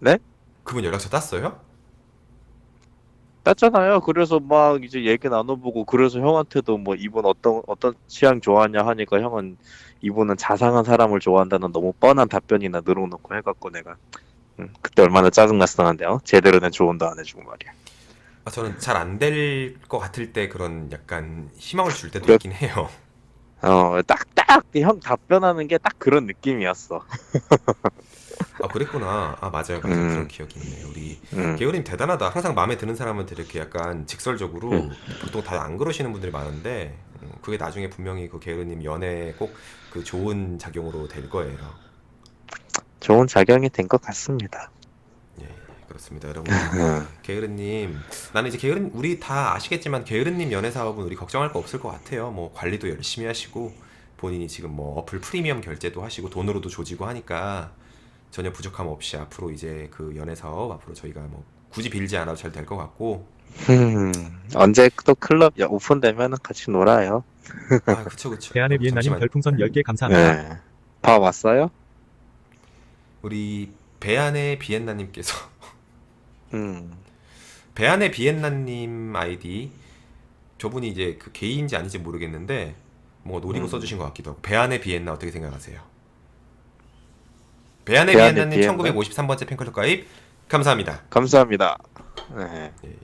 네? 그분 연락처 땄어요? 땄잖아요. 그래서 막 이제 얘기 나눠보고 그래서 형한테도 뭐 이분 어떤 취향 좋아하냐 하니까 형은 이분은 자상한 사람을 좋아한다는 너무 뻔한 답변이나 늘어놓고 해갖고 내가 그때 얼마나 짜증났었는데요. 제대로 된 조언도 안 해주고 말이야. 아, 저는 잘 안 될 것 같을 때 그런 약간 희망을 줄 때도 그래, 있긴 해요. 딱딱 형 답변하는 게 딱 그런 느낌이었어. 아, 그랬구나. 아, 맞아요, 맞아요. 그런 음, 기억이 있네요. 우리 음, 개울님 대단하다. 항상 마음에 드는 사람한테 이렇게 약간 음. 직설적으로 보통 다 안 그러시는 분들이 많은데 그게 나중에 분명히 그 개울님 연애에 꼭 그 좋은 작용으로 될 거예요. 좋은 작용이 된 것 같습니다. 예, 그렇습니다. 여러분 우리 게으르님, 나는 이제 게으른 우리 다 아시겠지만 게으르님 연애 사업은 우리 걱정할 거 없을 것 같아요. 뭐 관리도 열심히 하시고 본인이 지금 뭐 어플 프리미엄 결제도 하시고 돈으로도 조지고 하니까 전혀 부족함 없이 앞으로 이제 그 연애 사업 앞으로 저희가 뭐 굳이 빌지 않아도 잘 될 것 같고. 음, 언제 또 클럽 오픈되면 같이 놀아요. 아, 그쵸, 그쵸. 대안의 비엔나님 잠시만. 별풍선 10개 감사합니다. 네. 봐 왔어요? 우리 배안의 비엔나님께서 음, 배안의 비엔나님 아이디, 저분이 이제 그 게이인지 아닌지 모르겠는데 뭐 노리고 음. 써주신 것 같기도 하고. 배안의 비엔나 어떻게 생각하세요? 배안의 대안의 비엔나님 비엔나? 1953번째 팬클럽 가입 감사합니다. 감사합니다. 네. 예, 예.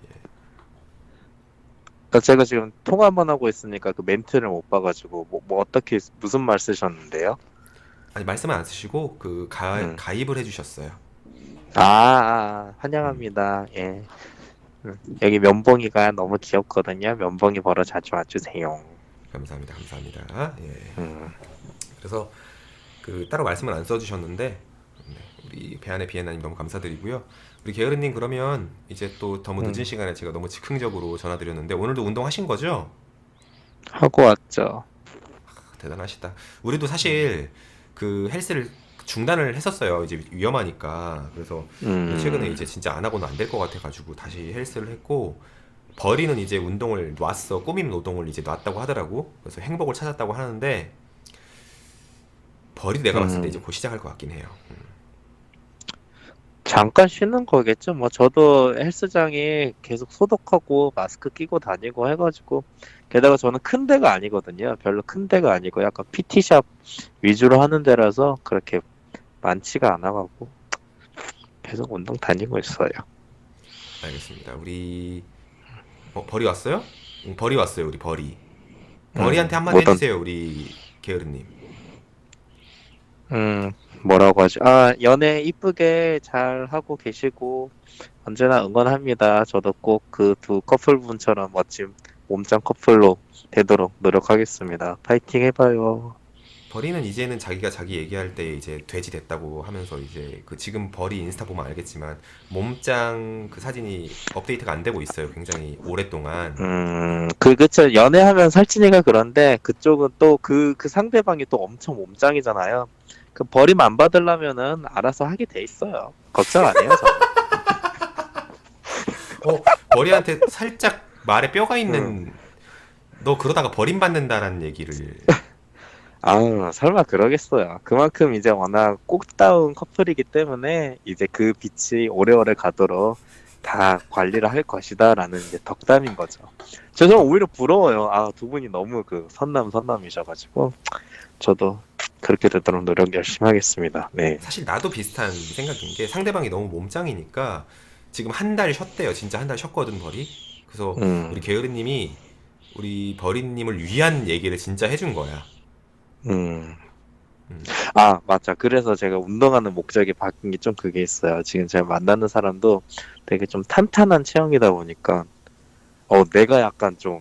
제가 지금 통화만 하고 있으니까 그 멘트를 못 봐가지고 뭐 어떻게 무슨 말 쓰셨는데요? 아니 말씀은 안 쓰시고 그 음. 가입을 해주셨어요. 음, 환영합니다. 예. 여기 면봉이가 너무 귀엽거든요. 면봉이 보러 자주 와주세요. 감사합니다, 감사합니다. 예. 음, 그래서 그 따로 말씀을 안 써주셨는데 네, 우리 배안의 비엔나님 너무 감사드리고요. 우리 게으르님 그러면 이제 또 너무 늦은 음. 시간에 제가 너무 즉흥적으로 전화드렸는데 오늘도 운동하신 거죠? 하고 왔죠. 대단하시다. 우리도 음. 사실 그 헬스를 중단을 했었어요. 이제 위험하니까. 그래서 근데 최근에 음. 이제 진짜 안 하고는 안 될 것 같아가지고 다시 헬스를 했고 벌이는 이제 운동을 놨어. 꾸밈 노동을 이제 놨다고 하더라고. 그래서 행복을 찾았다고 하는데 벌이 내가 봤을 때 이제 음. 곧 시작할 것 같긴 해요. 잠깐 쉬는 거겠죠. 뭐 저도 헬스장에 계속 소독하고 마스크 끼고 다니고 해가지고 게다가 저는 큰 데가 아니거든요. 별로 큰 데가 아니고 약간 PT샵 위주로 하는 데라서 그렇게 많지가 않아가고 계속 운동 다니고 있어요. 알겠습니다. 우리 벌이 왔어요? 벌이 왔어요. 우리 벌이. 벌이한테 한마디 뭐든 해주세요. 우리 게으르님. 음 뭐라고 하지? 연애 이쁘게 잘 하고 계시고 언제나 응원합니다. 저도 꼭 그 두 커플분처럼 멋진 몸짱 커플로 되도록 노력하겠습니다. 파이팅 해봐요. 벌이는 이제는 자기가 자기 얘기할 때 이제 돼지 됐다고 하면서 이제 그 지금 벌이 인스타 보면 알겠지만 몸짱 그 사진이 업데이트가 안 되고 있어요. 굉장히 오랫동안. 그쵸. 연애하면 살찐이가 그런데 그쪽은 또 그 상대방이 또 엄청 몸짱이잖아요. 그 버림 안 받으려면은 알아서 하게 돼 있어요. 걱정 안 해요, 저는. 벌이한테 살짝 말에 뼈가 음. 있는 너 그러다가 버림받는다라는 얘기를. 설마 그러겠어요. 그만큼 이제 워낙 꼭다운 커플이기 때문에 이제 그 빛이 오래오래 가도록 다 관리를 할 것이다라는 이제 덕담인 거죠. 저는 덕- 오히려 부러워요. 두 분이 너무 그 선남이셔가지고 저도 그렇게 되도록 노력 열심히 하겠습니다. 네. 사실 나도 비슷한 생각인 게 상대방이 너무 몸짱이니까 지금 한 달 쉬었대요. 진짜 한 달 쉬었거든 벌이. 그래서 우리 음, 게으르님이 우리 벌이님을 위한 얘기를 진짜 해준 거야. 음. 음. 맞아. 그래서 제가 운동하는 목적이 바뀐 게 좀 그게 있어요. 지금 제가 만나는 사람도 되게 좀 탄탄한 체형이다 보니까, 내가 약간 좀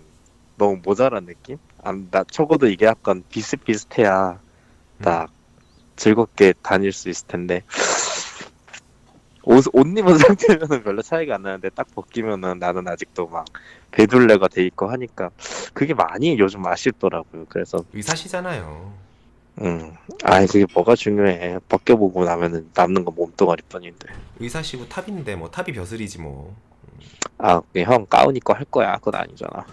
너무 모자란 느낌? 나 적어도 이게 약간 비슷비슷해야 음. 딱 즐겁게 다닐 수 있을 텐데, 옷 입은 상태면은 별로 차이가 안 나는데 딱 벗기면은 나는 아직도 막 배둘레가 돼 있고 하니까 그게 많이 요즘 아쉽더라고요. 그래서 의사시잖아요. 그게 뭐가 중요해. 벗겨보고 나면은 남는 건 몸뚱아리 뿐인데. 의사시고 탑인데 뭐 탑이 벼슬이지 뭐. 그게 형 가운 입고 할 거야. 그건 아니잖아.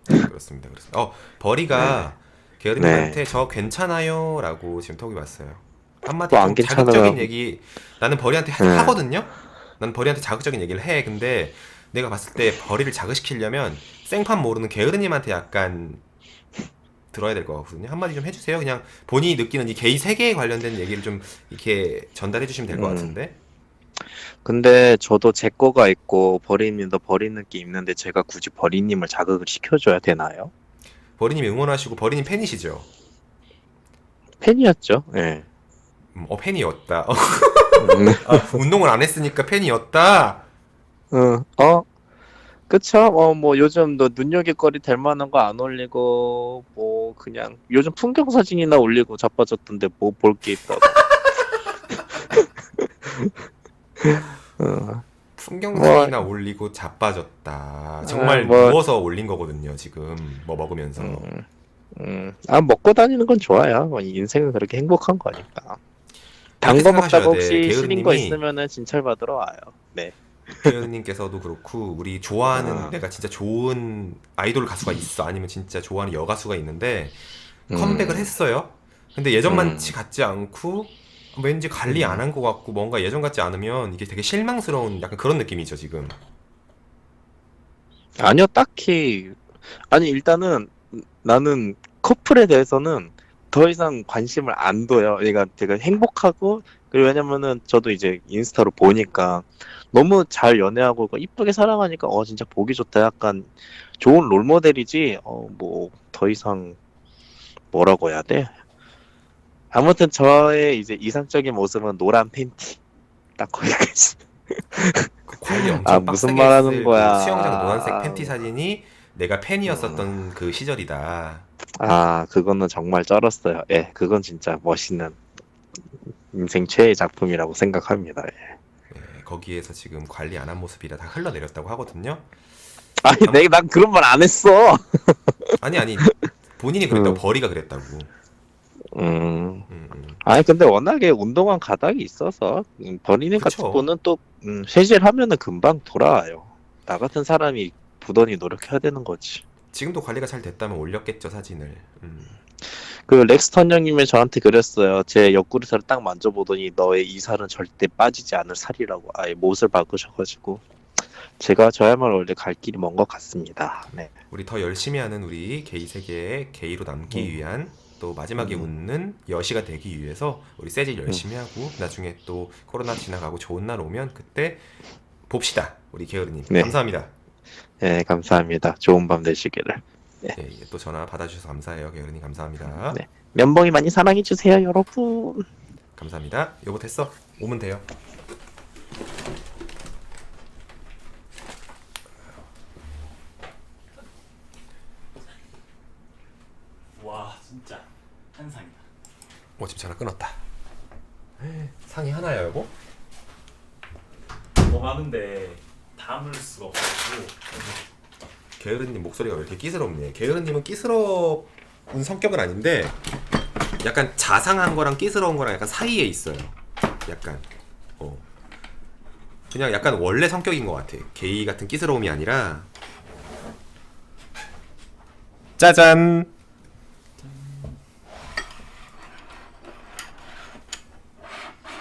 네, 그렇습니다. 그렇습니다. 네, 버리가 네. 게으르님한테 저 괜찮아요라고 지금 톡이 왔어요. 한마디 또 안 좀 괜찮으면 자극적인 얘기 나는 벌이한테 예. 하거든요. 나는 벌이한테 자극적인 얘기를 해. 근데 내가 봤을 때 벌이를 자극시키려면 생판 모르는 게으르님한테 약간 들어야 될 것 같거든요. 한마디 좀 해주세요. 그냥 본인이 느끼는 이 게이 세계에 관련된 얘기를 좀 이렇게 전달해 주시면 될 것 음. 같은데. 근데 저도 제 거가 있고 버리님도 버리는 게 있는데 제가 굳이 버리님을 자극을 시켜줘야 되나요? 버리님이 응원하시고 버리님 팬이시죠? 팬이었죠. 예. 팬이었다. 음. 운동을 안 했으니까 팬이었다. 어, 그쵸? 뭐 요즘 너 눈여겨거리 될 만한 거 안 올리고 뭐 그냥 요즘 풍경 사진이나 올리고 자빠졌던데 뭐 볼 게 있다고. 어, 풍경 뭐, 사진이나 올리고 자빠졌다. 아, 정말 뭐, 누워서 올린 거거든요, 지금. 뭐 먹으면서. 음, 먹고 다니는 건 좋아요. 뭐 인생은 그렇게 행복한 거니까. 이렇게 단 거 생각하셔야 먹다가 돼. 혹시 시린 거 게으르님이 있으면은 진찰 받으러 와요. 네. 게으르님께서도 그렇고 우리 좋아하는 어, 내가 진짜 좋은 아이돌 가수가 있어. 아니면 진짜 좋아하는 여가수가 있는데 컴백을 음, 했어요. 근데 예전만치 음, 같지 않고 왠지 관리 안 음. 한 것 같고 뭔가 예전 같지 않으면 이게 되게 실망스러운 약간 그런 느낌이죠, 지금. 아니요, 딱히. 아니, 일단은 나는 커플에 대해서는 더 이상 관심을 안 둬요. 그러니까 되게 행복하고, 그리고 왜냐면은 저도 이제 인스타로 보니까 너무 잘 연애하고 이쁘게 사랑하니까 진짜 보기 좋다. 약간 좋은 롤모델이지. 뭐 더 이상 뭐라고 해야 돼? 아무튼 저의 이제 이상적인 모습은 노란 팬티. 딱 거기까지. 그 관리 아, 엄청 무슨 빡세게 말 하는 했을 거야. 그 수영장 노란색 팬티 사진이 내가 음, 팬이었었던 그 시절이다. 그거는 정말 쩔었어요. 예, 그건 진짜 멋있는 인생 최애 작품이라고 생각합니다. 예. 네, 거기에서 지금 관리 안 한 모습이라 다 흘러내렸다고 하거든요. 아니, 아무 난 그런 말 안 했어. 아니 본인이 그랬다고 음, 벌이가 그랬다고. 음. 음. 아니, 근데 워낙에 운동한 가닥이 있어서, 버니는 같은 그쵸. 분은 또, 쉐질하면은 금방 돌아와요. 나 같은 사람이 부단히 노력해야 되는 거지. 지금도 관리가 잘 됐다면 올렸겠죠, 사진을. 그 렉스턴 형님이 저한테 그랬어요. 제 옆구리 살을 딱 만져보더니 너의 이 살은 절대 빠지지 않을 살이라고 아예 못을 박으셔가지고 제가 저야말로 원래 갈 길이 먼 것 같습니다. 네. 우리 더 열심히 하는 우리 게이 세계에 게이로 남기 음, 위한 또 마지막에 음, 웃는 여시가 되기 위해서 우리 세질 음. 열심히 하고 나중에 또 코로나 지나가고 좋은 날 오면 그때 봅시다. 우리 게으르님. 네. 감사합니다. 네, 감사합니다. 좋은 밤 되시기를. 네. 예, 또 전화 받아주셔서 감사해요. 게으르님 감사합니다. 네. 면봉이 많이 사랑해주세요, 여러분. 감사합니다. 여보 됐어. 오면 돼요. 와 진짜 한상이다. 지금 전화 끊었다. 상이 하나야 여보? 너무 많은데 담을 수가 없어가지고 게으르님 목소리가 왜 이렇게 끼스럽네. 게으르님은 끼스러운 성격은 아닌데 약간 자상한 거랑 끼스러운 거랑 약간 사이에 있어요. 약간 그냥 약간 원래 성격인 것 같아. 게이 같은 끼스러움이 아니라. 짜잔.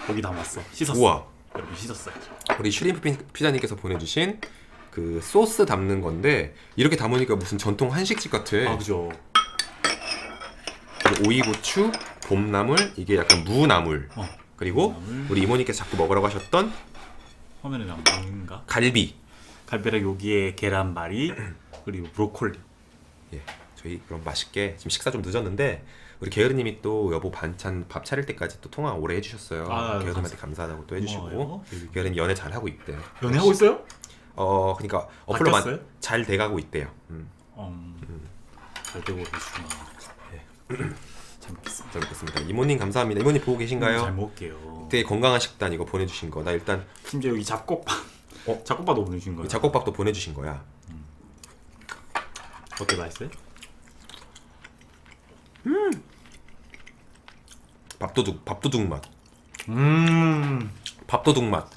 고기 담았어. 씻었어. 우와. 여러분 씻었어요. 우리 슈림프 피자님께서 보내주신 그 소스 담는 건데 이렇게 담으니까 무슨 전통 한식집 같아. 아 그죠. 그리고 오이고추, 봄나물, 이게 약간 무나물. 그리고 봄나물. 우리 이모님께서 자꾸 먹으라고 하셨던 화면에 안 보이는가? 갈비. 갈비랑 여기에 계란말이 그리고 브로콜리. 예, 저희 그럼 맛있게 지금 식사 좀 늦었는데 우리 게으르님이 또 여보 반찬 밥 차릴 때까지 또 통화 오래 해주셨어요. 게으르님한테 감사하다고 또 해주시고 고마워요. 게으르님 연애 잘 하고 있대. 연애하고 있어요? 그러니까 어플로만 바뀌었어요? 잘 돼가고 있대요. 잘 되고 계시구나. 잘 먹겠습니다. 잘 먹겠습니다. 이모님 감사합니다. 이모님 보고 계신가요? 잘 먹을게요. 되게 건강한 식단 이거 보내주신 거. 나 일단 심지어 여기 잡곡밥. 잡곡밥도 보내주신 거예요. 잡곡밥도 보내주신 거야. 어때 맛있어요? 밥도둑 맛. 밥도둑 맛.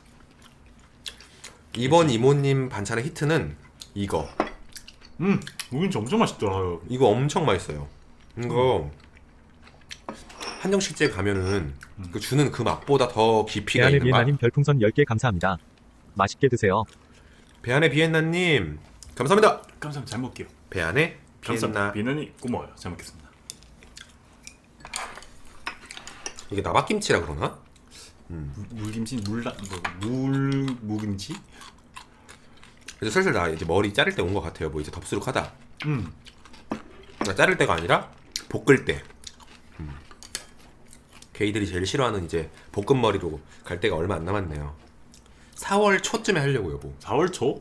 이번 이모님 반찬의 히트는 이거. 이건 진짜 엄청 맛있더라고요. 이거 엄청 맛있어요. 이거 한정식재 가면은 그 주는 그 맛보다 더 깊이가 배안의 있는 맛. 비엔나님 별풍선 10개 감사합니다. 맛있게 드세요. 배안의 비엔나님 감사합니다. 감사합니다. 잘 먹게요. 배안의 감사합니다. 비엔나. 비엔나님 고마워요. 잘 먹겠습니다. 이게 나박김치라 그러나? 물김치 무김치? 이제 슬슬 나 이제 머리 자를 때 온 것 같아요. 뭐 이제 덥수룩하다. 음. 나 자를 때가 아니라 볶을 때. 게이들이 제일 싫어하는 이제 볶음 머리로 갈 때가 얼마 안 남았네요. 4월 초쯤에 하려고요, 뭐. 4월 초?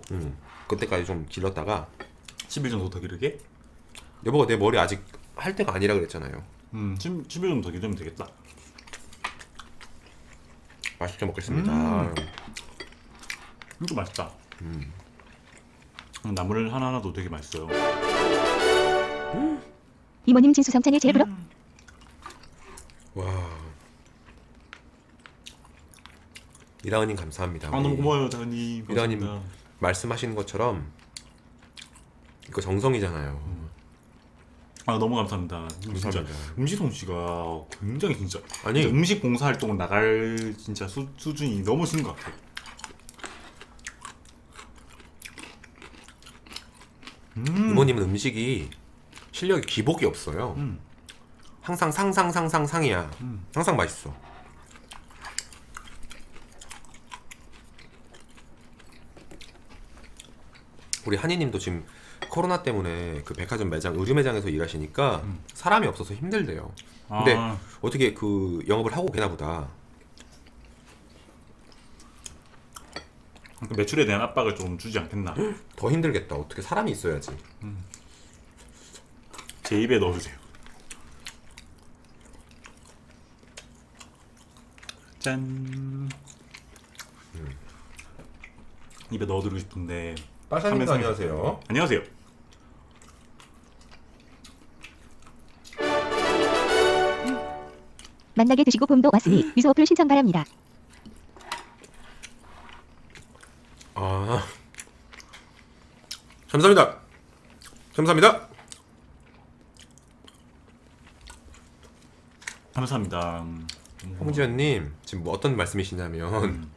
그때까지 좀 길렀다가 10일 정도 더 기르게? 여보가 내 머리 아직 할 때가 아니라 그랬잖아요. 10일 정도 더 기르면 되겠다. 맛있게 먹겠습니다. 이거 맛있다. 나물 하나하나도 되게 맛있어요. 이모님 진수성찬이 제일 부럽. 와. 이다은님 감사합니다. 아 너무 고마워요, 다은님. 이다은님 감사합니다. 말씀하시는 것처럼 이거 정성이잖아요. 아 너무 감사합니다. 진짜 감사합니다. 음식 솜씨가 굉장히 진짜 아니 진짜 음식 봉사 활동을 나갈 진짜 수준이 너무 쓴 것 같아요. 이모님은 음식이 실력이 기복이 없어요. 항상 상상이야. 항상 맛있어. 우리 한이님도 지금 코로나 때문에 그 백화점 매장, 의류 매장에서 일하시니까 사람이 없어서 힘들대요. 근데 어떻게 그 영업을 하고 계나 보다. 그 매출에 대한 압박을 좀 주지 않겠나. 더 힘들겠다. 어떻게 사람이 있어야지. 제 입에 넣어주세요. 짠. 입에 넣어드리고 싶은데. 빠샤님도 하면서 안녕하세요. 안녕하세요. 만나게 드시고 봄도 왔으니 미소 어플 신청 바랍니다. 아, 감사합니다. 감사합니다. 감사합니다. 홍지연님 지금 뭐 어떤 말씀이시냐면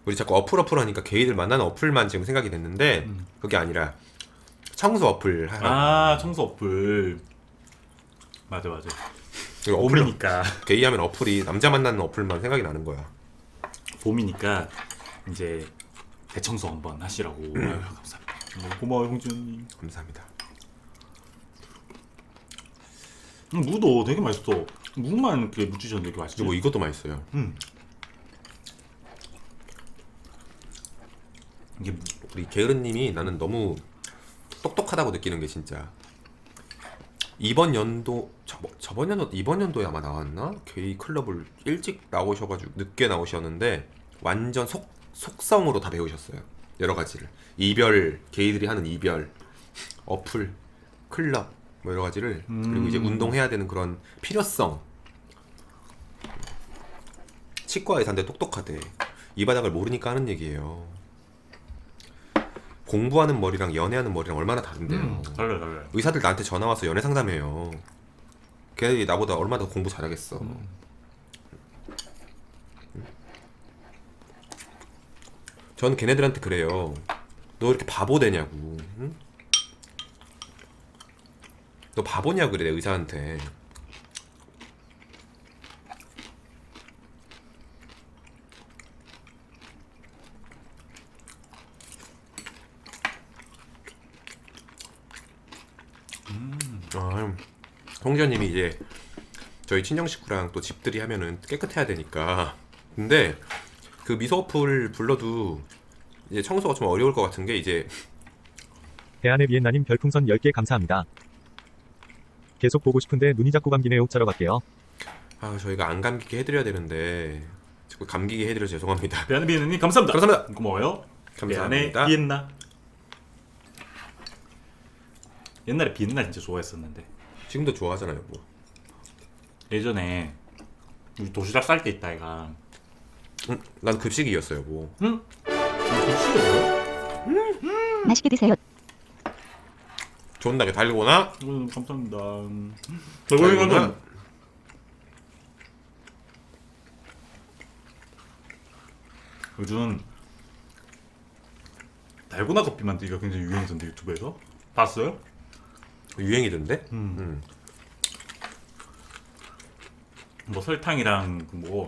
우리 자꾸 어플 하니까 게이들 만나는 어플만 지금 생각이 됐는데 그게 아니라 청소 어플 하라고. 아 청소 어플. 맞아. 그리고 어플 봄이니까 게이 하면 어플이 남자 만나는 어플만 생각이 나는 거야. 봄이니까 이제 대청소 한번 하시라고. 아유, 감사합니다. 너무 고마워요 홍준님. 감사합니다. 무도 되게 맛있어. 무만 이렇게 묻히셨는데 되게 맛있지. 그리고 이것도 맛있어요. 이게 우리 게으른님이 나는 너무 똑똑하다고 느끼는 게 진짜 이번 연도 저번 연도 이번 연도에 아마 나왔나? 게이 클럽을 일찍 나오셔가지고 늦게 나오셨는데 완전 속성으로 다 배우셨어요. 여러 가지를 이별 게이들이 하는 이별 어플 클럽 뭐 여러 가지를 그리고 이제 운동해야 되는 그런 필요성 치과 의사인데 똑똑하대. 이 바닥을 모르니까 하는 얘기예요. 공부하는 머리랑 연애하는 머리랑 얼마나 다른데요. 달라요. 의사들 나한테 전화 와서 연애 상담해요. 걔네들이 나보다 얼마나 더 공부 잘하겠어. 전 걔네들한테 그래요. 너 이렇게 바보 되냐고. 응? 너 바보냐고 그래 의사한테. 홍지연님이 이제 저희 친정 식구랑 또 집들이 하면은 깨끗해야 되니까. 근데 그 미소 어플 불러도 이제 청소가 좀 어려울 것 같은 게 이제 배안의 비엔나님 별풍선 10개 감사합니다. 계속 보고 싶은데 눈이 자꾸 감기네요. 자러 갈게요. 저희가 안 감기게 해드려야 되는데 자꾸 감기게 해드려서 죄송합니다. 배안의 비엔나님 감사합니다. 감사합니다. 고마워요. 감사합니다. 배안의 비엔나. 옛날에 비엔나 진짜 좋아했었는데 지금도 좋아하잖아요. 뭐. 예전에 우리 도시락 쌀 때 있다 애가. 난 급식이었어요. 뭐. 응? 도시락이요? 맛있게 드세요. 존나게 달고나 감사합니다. 저거 이거는 요즘 달고나 커피 만들기가 굉장히 유행이던데 유튜브에서 봤어요? 유행이던데? 뭐 설탕이랑 뭐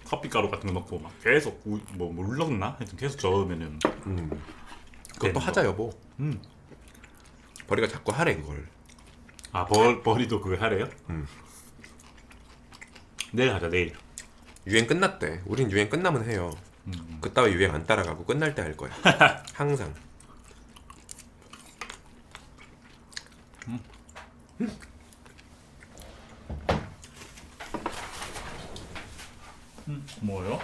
커피 가루 같은 거 넣고 막 계속 뭐 물렀나? 하여튼 계속 저으면은 그것도 되는 하자 거. 여보. 음. 버리가 자꾸 하래 그걸. 아 버리도 그거 하래요? 내일 하자 내일. 유행 끝났대. 우린 유행 끝나면 해요. 그따위 유행 안 따라가고 끝날 때 할 거야. 항상. 뭐요?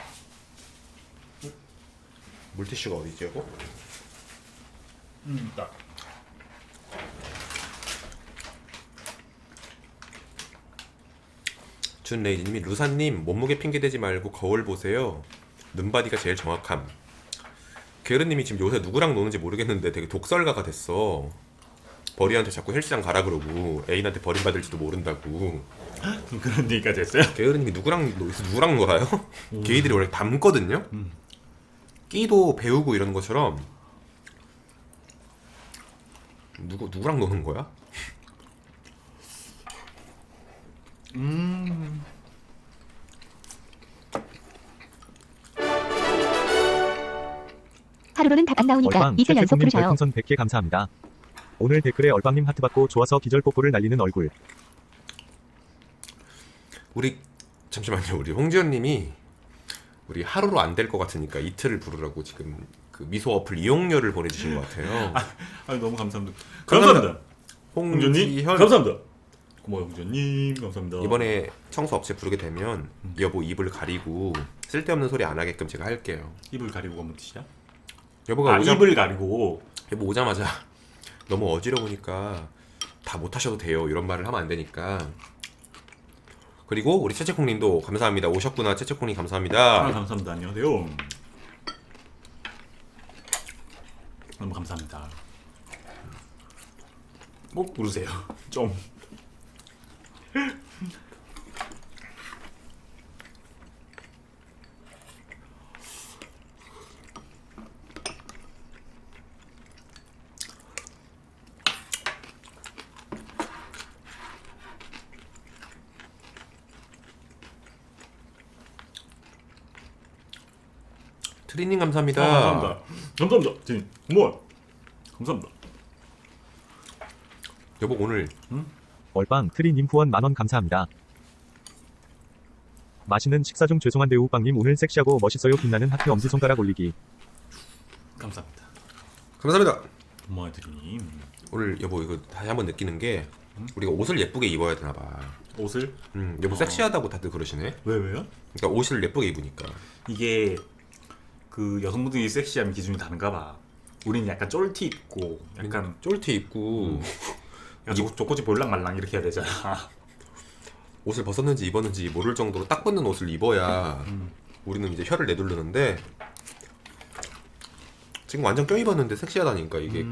물티슈가 어디지 여보? 딱. 준레이지님이 루사님 몸무게 핑계대지 말고 거울 보세요. 눈바디가 제일 정확함. 게으르님이 지금 요새 누구랑 노는지 모르겠는데 되게 독설가가 됐어. 버리한테 자꾸 헬스장 가라 그러고 애인한테 버림받을지도 모른다고. 그런 얘기까지 했어요? 게으르님이 누구랑 놀아요? 게이들이 원래 닮거든요. 끼도 배우고 이런 것처럼 누구랑 노는 거야? 하루로는 답 안 나오니까 얼빵 이틀 연속 최최콩님 부르셔요. 별풍선 100개 감사합니다. 오늘 댓글에 얼빵님 하트 받고 좋아서 기절 뽀뽀를 날리는 얼굴. 우리 잠시만요. 우리 홍지연님이 우리 하루로 안 될 것 같으니까 이틀을 부르라고 지금 그 미소 어플 이용료를 보내주신 것 같아요. 아니 너무 감사합니다. 감사합니다. 감사합니다. 홍준님 홍지현 감사합니다. 고마워 홍준님 감사합니다. 이번에 청소 업체 부르게 되면 여보 입을 가리고 쓸데없는 소리 안 하게끔 제가 할게요. 입을 가리고가 뭔 뜻이야? 여보가 입을 가리고. 여보 오자마자 너무 어지러우니까 다 못하셔도 돼요 이런 말을 하면 안 되니까. 그리고 우리 채채콩님도 감사합니다. 오셨구나 채채콩님 감사합니다. 감사합니다. 안녕하세요. 너무 감사합니다. 꼭 부르세요. 좀. 트리님 감사합니다. 감사합니다. 감사합니다. 진 뭐? 감사합니다. 여보 오늘 얼빵 트리님 후원 만원 감사합니다. 맛있는 식사 중 죄송한데 우빵님 오늘 섹시하고 멋있어요. 빛나는 하트 엄지손가락 올리기. 감사합니다. 감사합니다. 고마워요 드리님. 오늘 여보 이거 다시 한번 느끼는 게 우리가 옷을 예쁘게 입어야 되나 봐. 옷을 여보 섹시하다고 다들 그러시네. 왜요? 그러니까 옷을 예쁘게 입으니까. 이게 그 여성분들이 섹시함 기준이 다른가 봐. 우리는 약간 쫄티 입고 약간 쫄티 입고 조꼬지 볼랑 말랑 이렇게 해야 되잖아. 옷을 벗었는지 입었는지 모를 정도로 딱 붙는 옷을 입어야 우리는 이제 혀를 내두르는데 지금 완전 껴입었는데 섹시하다니까 이게.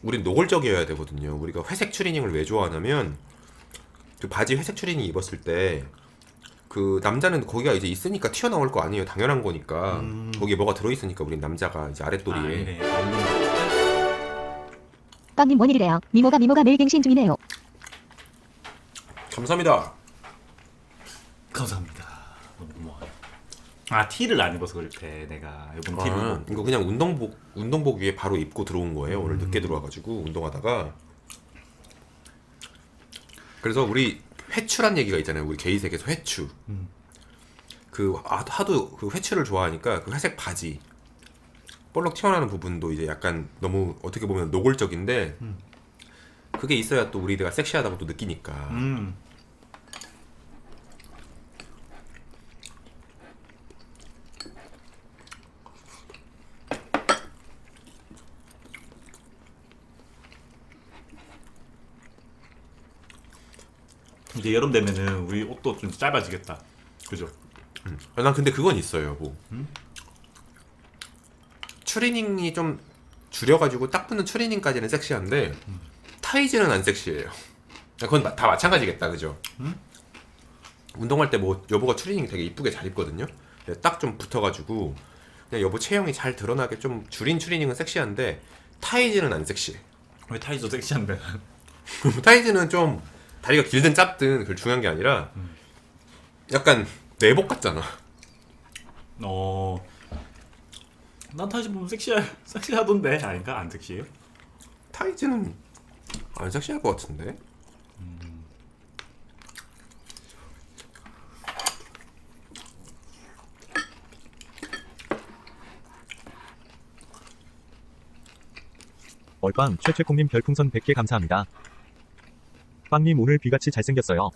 우린 노골적이어야 되거든요. 우리가 회색 추리닝을 왜 좋아하냐면 그 바지 회색 추리닝 입었을 때 그 남자는 거기가 이제 있으니까 튀어나올 거 아니에요. 당연한 거니까. 거기에 뭐가 들어있으니까 우린 남자가 이제 아랫도리에. 빵님 뭔 일이래요? 미모가 매일 갱신 중이네요. 감사합니다. 감사합니다. 너무 고마워요. 아 티를 안 입어서 그렇대. 내가 이번 티를 아, 이거 그냥 운동복 위에 바로 입고 들어온 거예요. 오늘 늦게 들어와가지고 운동하다가. 그래서 우리 회추란 얘기가 있잖아요. 우리 게이색에서 회추. 하도 그 회추를 좋아하니까 그 회색 바지 볼록 튀어나오는 부분도 이제 약간 너무 어떻게 보면 노골적인데 그게 있어야 또 우리가 섹시하다고 또 느끼니까. 이제 여름 되면은 우리 옷도 좀 짧아지겠다. 그죠? 난 근데 그건 있어요. 뭐 추리닝이 좀 줄여가지고 딱 붙는 추리닝까지는 섹시한데 타이즈는 안 섹시해요. 그건 다 마찬가지겠다, 그죠? 운동할 때 뭐 여보가 추리닝 되게 이쁘게 잘 입거든요. 딱 좀 붙어가지고 그냥 여보 체형이 잘 드러나게 좀 줄인 추리닝은 섹시한데 타이즈는 안 섹시해. 왜 타이저 섹시한데? 타이즈는 좀 다리가 길든 짧든 그게 중요한 게 아니라 약간 내복 같잖아. 난 타이저 보면 섹시하던데 아닌가? 안 섹시해요? 타이즈는 안 섹시할 것 같은데. 얼빵 최최콩님 별풍선 100개 감사합니다. 빵님 오늘 귀같이 잘생겼어요.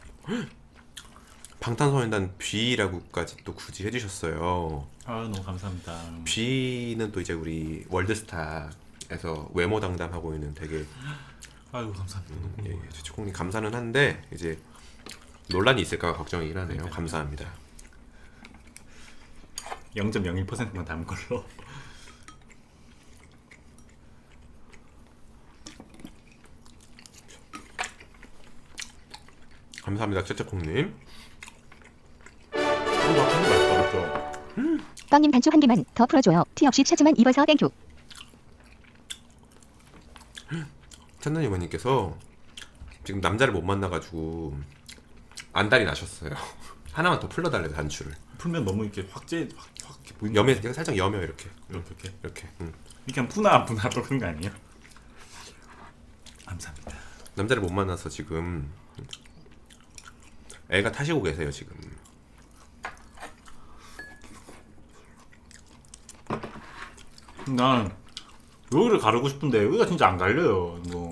방탄소년단 B라고까지 또 굳이 해주셨어요. 아 너무 감사합니다. B는 또 이제 우리 월드스타에서 외모 담당하고 있는 되게 아이고 감사합니다. 예, 최초콩님 감사는 한데 이제 논란이 있을까 걱정이긴 하네요. 감사합니다. 0.01%만 담은 걸로. 감사합니다, 최초콩님. 이거 한거 맛있다 그죠? 빵님 단추 한 개만 더 풀어줘요. 티 없이 셔츠만 입어서 땡큐. 찬난이 어머니께서 지금 남자를 못 만나가지고 안달이 나셨어요. 하나만 더 풀러달래요, 단추를. 풀면 너무 이렇게 확 이렇게 보이는 여며, 내가 살짝 여며 이렇게. 이렇게 이렇게. 이렇게 하면 푸나 안 푸나 또 그런 거 아니에요? 감사합니다. 남자를 못 만나서 지금 애가 타시고 계세요, 지금. 난 여기를 가르고 싶은데 여기가 진짜 안 갈려요. 뭐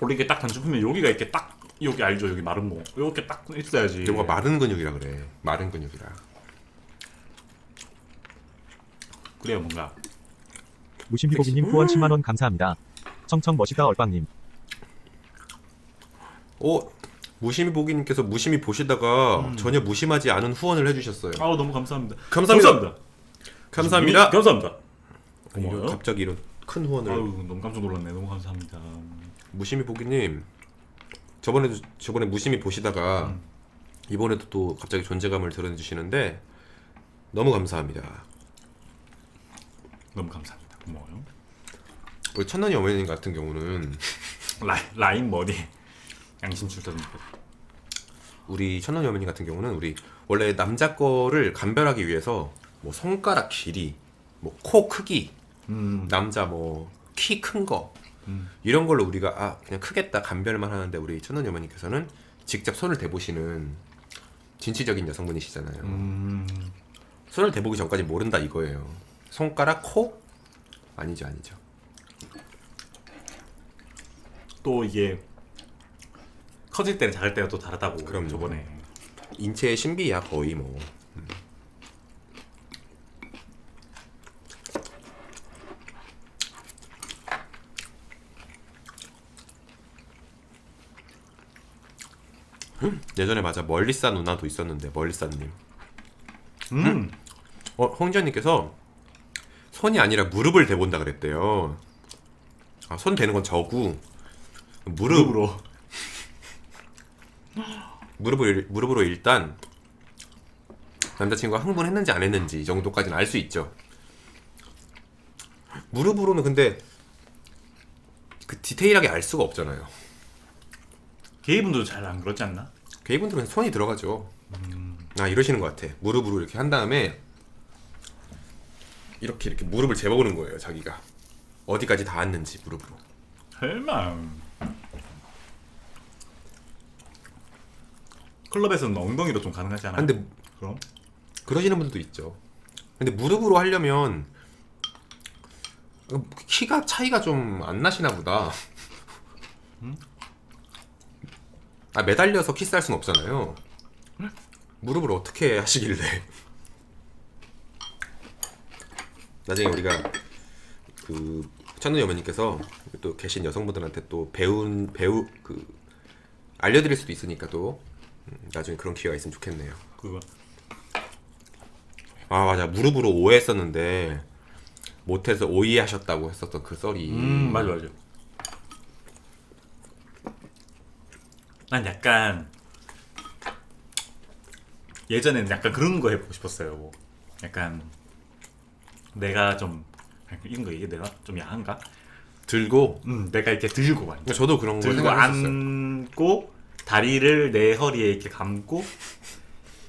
원래 이렇게 딱 단추 풀면 여기가 이렇게 딱 여기 알죠? 여기 마른 거 이렇게 딱 있어야지. 이거가 마른 근육이라 그래. 마른 근육이라. 그래야 뭔가 무심비고기님 후원 10만원 감사합니다. 청청 멋있다 얼빵님. 무심히 보기님께서 무심히 보시다가 전혀 무심하지 않은 후원을 해주셨어요. 아우 너무 감사합니다. 감사합니다. 감사합니다. 감사합니다. 이런 고마워요. 갑자기 이런 큰 후원을. 아유 너무 깜짝 놀랐네. 너무 감사합니다. 무심히 보기님 저번에 무심히 보시다가 이번에도 또 갑자기 존재감을 드러내주시는데 너무 감사합니다. 너무 감사합니다. 고마워요. 우리 천난이 어머님 같은 경우는 라인 머리 양심 출전입니다. 우리 천난이 어머님 같은 경우는 우리 원래 남자 거를 감별하기 위해서 뭐 손가락 길이, 뭐 코 크기, 남자 뭐 키 큰 거 이런 걸로 우리가 그냥 크겠다 감별만 하는데 우리 천난이 어머니께서는 직접 손을 대보시는 진취적인 여성분이시잖아요. 손을 대보기 전까지 모른다 이거예요. 손가락, 코? 아니죠. 또 이게 커질 때는 작을 때가 또 다르다고. 그럼요. 저번에 인체의 신비야 거의 뭐. 예전에 맞아 멀리싸 누나도 있었는데 멀리싸님. 홍지연님께서 손이 아니라 무릎을 대본다 그랬대요. 손 대는 건 저고 무릎으로 무릎으로 일단 남자친구가 흥분했는지 안 했는지 이 정도까지는 알 수 있죠. 무릎으로는 근데 그 디테일하게 알 수가 없잖아요. 게이분들도 잘 안 그렇지 않나? 게이분들은 손이 들어가죠. 이러시는 것 같아. 무릎으로 이렇게 한 다음에 이렇게 무릎을 재보는 거예요. 자기가 어디까지 닿았는지 무릎으로. 설마 클럽에서는 엉덩이로 좀 가능하지 않아요? 근데 그럼? 그러시는 분들도 있죠. 근데 무릎으로 하려면 키가 차이가 좀 안 나시나 보다. 매달려서 키스할 순 없잖아요. 무릎으로 어떻게 하시길래? 나중에 우리가 그 찬누이 어머니께서 또 계신 여성분들한테 또 배우 알려드릴 수도 있으니까 또 나중에 그런 기회가 있으면 좋겠네요. 그거 맞아 무릎으로 오해했었는데 못해서 오이하셨다고 했었던 그 썰이. 맞아. 난 약간 예전에는 약간 그런 거 해보고 싶었어요. 약간 내가 좀 이런 거 이게 내가 좀 야한가? 들고 내가 이렇게 들고 막 저도 그런 거 들고 생각했었어요. 안고 다리를 내 허리에 이렇게 감고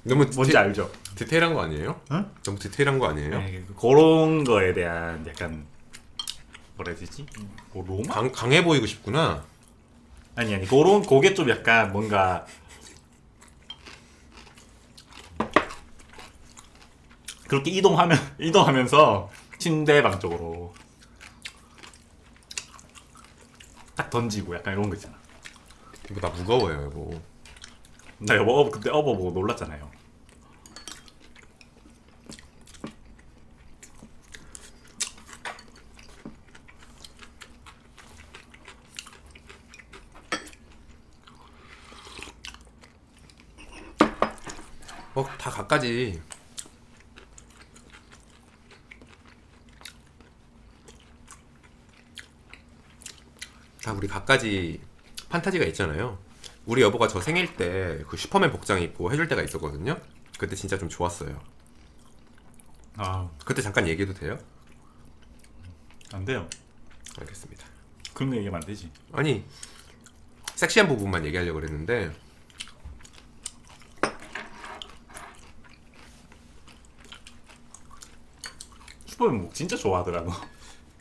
너무 뭔지 알죠? 디테일한 거 아니에요? 응? 너무 디테일한 거 아니에요? 네, 그런 거에 대한 약간 뭐라 해야 되지? 뭐 로마? 강해 보이고 싶구나. 아니 그런 그게 좀 약간 뭔가 그렇게 이동하면서 침대방 쪽으로 딱 던지고 약간 이런 거 있잖아. 이거 나 무거워요, 이거. 나 여보 그때 어버 보고 놀랐잖아요. 다 갖가지. 다 우리 갖가지 판타지가 있잖아요. 우리 여보가 저 생일 때 그 슈퍼맨 복장 입고 해줄 때가 있었거든요. 그때 진짜 좀 좋았어요. 아, 그때 잠깐 얘기해도 돼요? 안 돼요. 알겠습니다. 그런 거 얘기하면 안 되지. 아니, 섹시한 부분만 얘기하려고 그랬는데 슈퍼맨 목 진짜 좋아하더라고.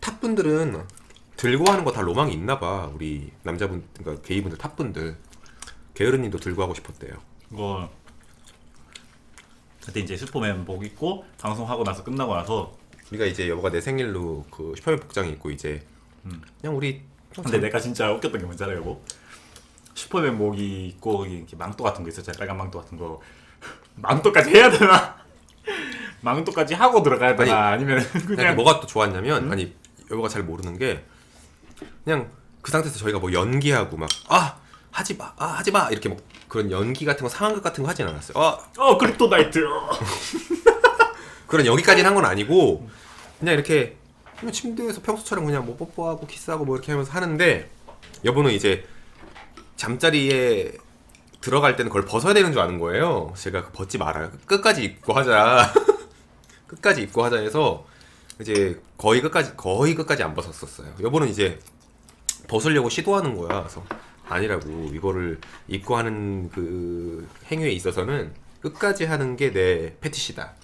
탑분들은 들고 하는 거 다 로망이 있나봐. 우리 남자분, 그러니까 게이분들 탑분들. 게으르님도 들고 하고 싶었대요. 이거 그때 이제 슈퍼맨 복 입고 방송하고 나서 끝나고 나서 우리가 이제 여보가 내 생일로 그 슈퍼맨 복장 입고 이제 그냥 우리 근데 내가 진짜 웃겼던 게 뭔지 알아요, 여보? 슈퍼맨 목이 있고 이렇게 망토 같은 거 있었잖아요. 빨간 망토 같은 거. 망토까지 해야 되나? 망토까지 하고 들어가야 되나? 아니면 그냥 그냥 뭐가 또 좋았냐면 아니 여보가 잘 모르는 게 그냥 그 상태에서 저희가 뭐 연기하고 막 하지마 하지마 이렇게 막 그런 연기 같은 거 상황극 같은 거 하진 않았어요. 크립토나이트. 그런 여기까지는 한 건 아니고 그냥 이렇게 그냥 침대에서 평소처럼 그냥 뭐 뽀뽀하고 키스하고 뭐 이렇게 하면서 하는데 여보는 이제 잠자리에 들어갈 때는 그걸 벗어야 되는 줄 아는 거예요. 제가 벗지 말아요. 끝까지 입고 하자. 끝까지 입고 하자 해서 이제 거의 끝까지 안 벗었었어요. 여보는 이제 벗으려고 시도하는 거야. 그래서 아니라고 이거를 입고 하는 그 행위에 있어서는 끝까지 하는 게 내 패티시다.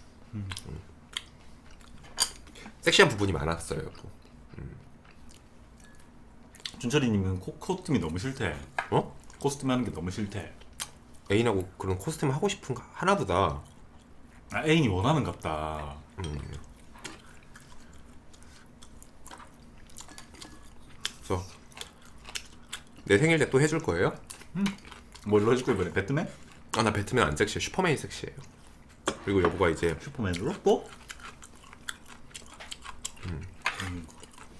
섹시한 부분이 많았어요. 여보. 준철이님은 코스튬이 너무 싫대. 어? 코스튬 하는 게 너무 싫대. 애인하고 그런 코스튬 하고 싶은가 하나보다. 아, 애인이 원하는갑다. 그래서 내 생일 때 또 해줄 거예요? 뭘로 해줄 거야 이번에? 배트맨? 나 배트맨 안 섹시해. 슈퍼맨이 섹시해요. 그리고 여보가 이제 슈퍼맨으로 또?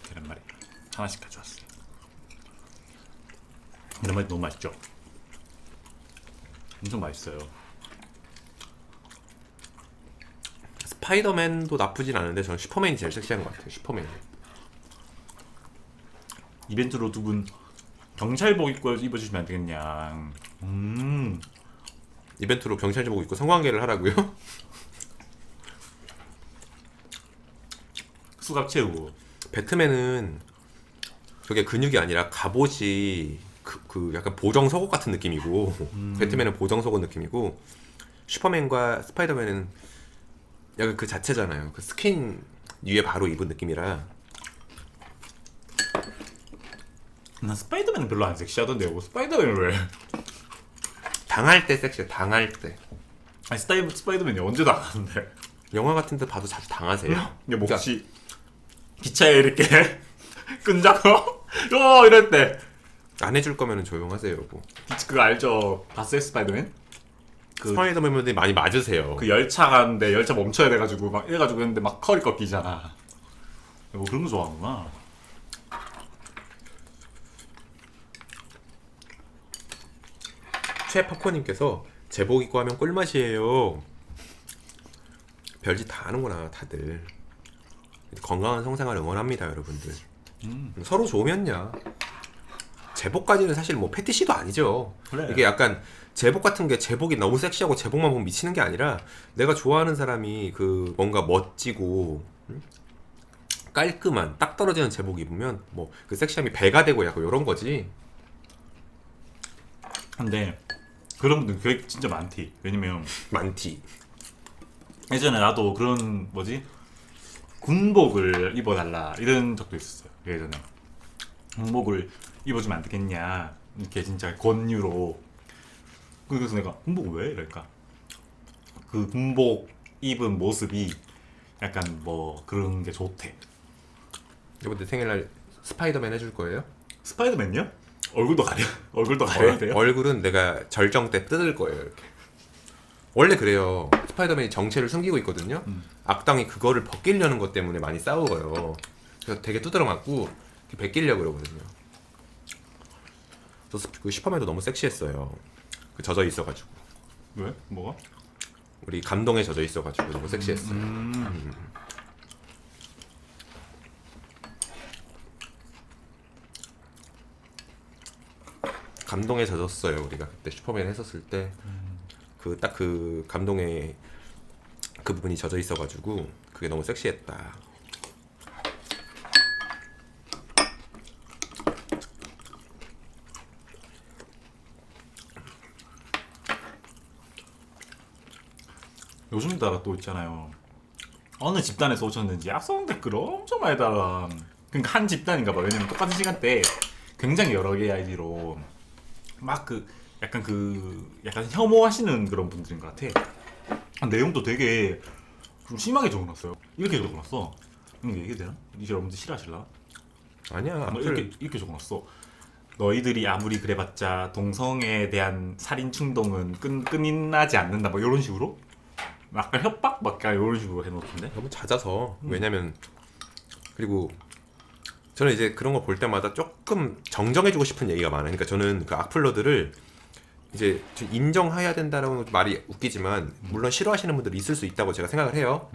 계란말이 하나씩 가져왔어요. 계란말이 너무 맛있죠? 엄청 맛있어요. 스파이더맨도 나쁘진 않은데 저는 슈퍼맨이 제일 섹시한 것 같아요. 슈퍼맨이. 이벤트로 두 분 경찰복 입고 입어주시면 안 되겠냐. 이벤트로 경찰복 입고 성관계를 하라고요? 수갑 채우고. 배트맨은 저게 근육이 아니라 갑옷이 그 약간 보정 속옷 같은 느낌이고 배트맨은 보정 속옷 느낌이고 슈퍼맨과 스파이더맨은 약간 그 자체잖아요. 그 스킨 위에 바로 입은 느낌이라. 난 스파이더맨은 별로 안 섹시하던데요. 뭐 스파이더맨을 왜? 당할 때 섹시해. 당할 때. 아니 스파이더맨이 언제 나가는데? 영화 같은 데 봐도 자주 당하세요. 이게 혹시 기차에 이렇게 끈잡고 이럴 때 안 해줄 거면 조용하세요, 여보. 그거 알죠? 봤어요 스파이더맨? 그 스파이더맨분들이 많이 맞으세요. 그 열차 가는데 열차 멈춰야 돼가지고 막 이래가지고 했는데 막 컬이 꺾이잖아. 뭐 그런 거 좋아하구나. 최파코님께서 제복 입고 하면 꿀맛이에요. 별짓 다 하는구나 다들. 건강한 성생활 응원합니다 여러분들. 서로 좋으면야. 제복까지는 사실 뭐 패티시도 아니죠. 그래. 이게 약간 제복 같은 게 제복이 너무 섹시하고 제복만 보면 미치는 게 아니라 내가 좋아하는 사람이 그 뭔가 멋지고 깔끔한 딱 떨어지는 제복 입으면 뭐 그 섹시함이 배가 되고 약간 이런 거지. 근데 그런 분들 되게 진짜 많지. 왜냐면 많티. 예전에 나도 그런 뭐지 군복을 입어달라 이런 적도 있었어요. 예전에 군복을 입어주면 안 되겠냐 이렇게 진짜 권유로. 그래서 내가 군복을 왜 이럴까? 그 군복 입은 모습이 약간 뭐 그런 게 좋대. 여러분들 생일날 스파이더맨 해줄 거예요? 스파이더맨요? 얼굴도 가려? 얼굴도 가려야 돼요? 얼굴은 내가 절정 때 뜯을 거예요. 이렇게. 원래 그래요. 스파이더맨이 정체를 숨기고 있거든요. 악당이 그거를 벗기려는 것 때문에 많이 싸워요. 그래서 되게 두드러 맞고 벗기려고 그러거든요. 그 슈퍼맨도 너무 섹시했어요. 그 젖어 있어가지고. 왜? 뭐가? 우리 감동에 젖어 있어가지고 너무 섹시했어요. 감동에 젖었어요. 우리가 그때 슈퍼맨 했었을 때 그 딱 그 감동에 그 부분이 젖어 있어가지고 그게 너무 섹시했다. 요즘 따라 또 있잖아요. 어느 집단에서 오셨는지 악성 댓글을 엄청 많이 달아. 그러니까 한 집단인가 봐. 왜냐면 똑같은 시간대에 굉장히 여러 개의 아이디로 막 그 약간 혐오하시는 그런 분들인 것 같아. 내용도 되게 좀 심하게 적어놨어요. 이렇게 적어놨어. 이게 얘기해도 되나? 이제 여러분들 싫어하실라? 아니야. 뭐 이렇게 적어놨어. 너희들이 아무리 그래봤자 동성애에 대한 살인 충동은 끝나지 않는다. 뭐 이런 식으로. 약간 협박? 막 이런 식으로 해놓던데. 너무 잦아서. 왜냐면 그리고 저는 이제 그런 거 볼 때마다 조금 정정해주고 싶은 얘기가 많아요. 그러니까 저는 그 악플러들을 이제 좀 인정해야 된다는 말이 웃기지만 물론 싫어하시는 분들이 있을 수 있다고 제가 생각을 해요.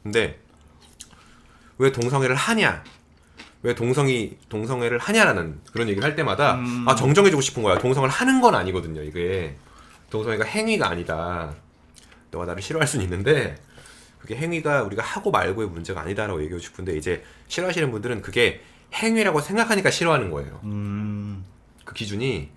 근데 왜 동성애를 하냐? 왜 동성애를 하냐라는 그런 얘기를 할 때마다 아 정정해주고 싶은 거야. 동성애를 하는 건 아니거든요. 이게 동성애가 행위가 아니다. 너가 나를 싫어할 수는 있는데 그게 행위가 우리가 하고 말고의 문제가 아니다라고 얘기하고 싶은데 이제 싫어하시는 분들은 그게 행위라고 생각하니까 싫어하는 거예요. 그 기준이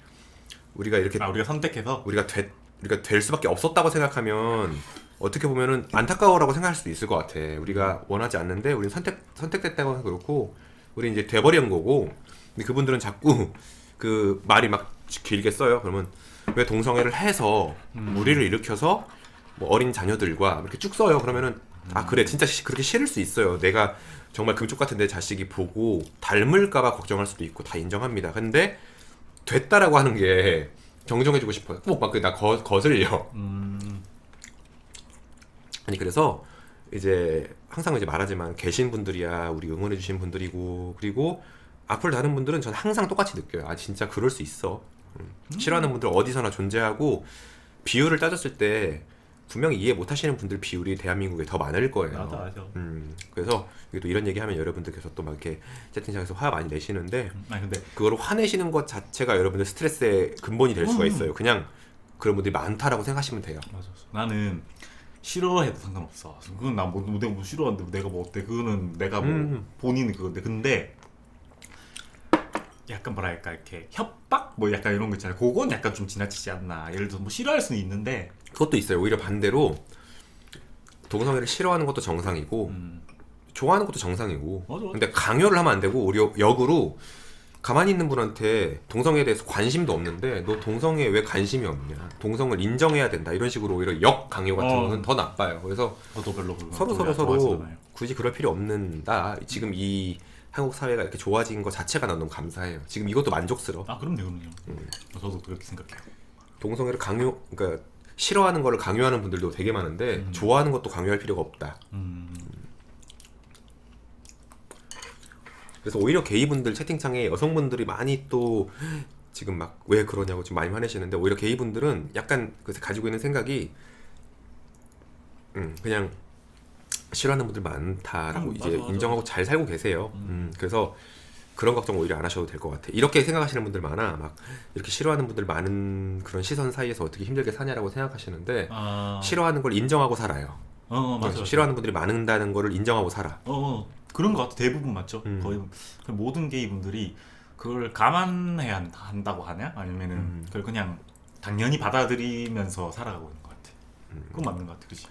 우리가 이렇게 우리가 선택해서 우리가 될 수밖에 없었다고 생각하면 어떻게 보면은 안타까워라고 생각할 수도 있을 것 같아. 우리가 원하지 않는데 우리는 선택됐다고 그렇고 우리 이제 돼버린 거고. 근데 그분들은 자꾸 그 말이 막 길게 써요. 그러면 왜 동성애를 해서 무리를 일으켜서 뭐 어린 자녀들과 이렇게 쭉 써요. 그러면은 아 그래 진짜 그렇게 싫을 수 있어요. 내가 정말 금쪽 같은 내 자식이 보고 닮을까봐 걱정할 수도 있고 다 인정합니다. 근데 됐다라고 하는 게 정정해주고 싶어요. 꼭 막 나 거슬려. 아니 그래서 이제 항상 이제 말하지만 계신 분들이야 우리 응원해주신 분들이고 그리고 악플 다는 분들은 저는 항상 똑같이 느껴요. 아 진짜 그럴 수 있어. 싫어하는 분들 어디서나 존재하고 비율을 따졌을 때 분명히 이해 못하시는 분들 비율이 대한민국에 더 많을 거예요. 맞아. 그래서 또 이런 얘기하면 여러분들께서 또 막 이렇게 채팅창에서 화 많이 내시는데 근데 그거를 화내시는 것 자체가 여러분들 스트레스의 근본이 될 수가 있어요. 그냥 그런 분들이 많다라고 생각하시면 돼요. 맞아. 나는 싫어해도 상관없어. 그건 나 내가 뭐 싫어하는데 내가 뭐 어때? 그거는 내가 뭐 본인은 그건데 근데 약간 뭐랄까 이렇게 협박 뭐 약간 이런 거 있잖아요. 그건 약간 좀 지나치지 않나. 예를 들어서 뭐 싫어할 수는 있는데 그것도 있어요. 오히려 반대로 동성애를 싫어하는 것도 정상이고 좋아하는 것도 정상이고. 맞아. 근데 강요를 하면 안 되고 오히려 역으로 가만히 있는 분한테 동성애에 대해서 관심도 없는데 너 동성애에 왜 관심이 없냐? 동성을 인정해야 된다. 이런 식으로 오히려 역 강요 같은 거는 더 나빠요. 그래서 저도 별로 서로 좋아하잖아요. 굳이 그럴 필요 없는다. 지금 이 한국 사회가 이렇게 좋아진 것 자체가 난 너무 감사해요. 지금 이것도 만족스러워. 그럼요. 저도 그렇게 생각해요. 동성애를 그러니까 싫어하는 거를 강요하는 분들도 되게 많은데 좋아하는 것도 강요할 필요가 없다. 그래서 오히려 게이분들 채팅창에 여성분들이 많이 또 지금 막 왜 그러냐고 지금 많이 화내시는데 오히려 게이분들은 약간 가지고 있는 생각이 그냥 싫어하는 분들 많다라고 이제 맞아. 인정하고 잘 살고 계세요. 그래서 그런 걱정 오히려 안 하셔도 될 것 같아. 이렇게 생각하시는 분들 많아. 막 이렇게 싫어하는 분들 많은 그런 시선 사이에서 어떻게 힘들게 사냐라고 생각하시는데 싫어하는 걸 인정하고 살아요. 맞아. 싫어하는 분들이 많다는 거를 인정하고 살아. 그런 것 같아. 대부분 맞죠. 음. 거의 모든 게이분들이 그걸 감안해야 한다고 하냐? 아니면은 그걸 그냥 당연히 받아들이면서 살아가고 있는 것 같아. 그건 맞는 것 같아. 그치?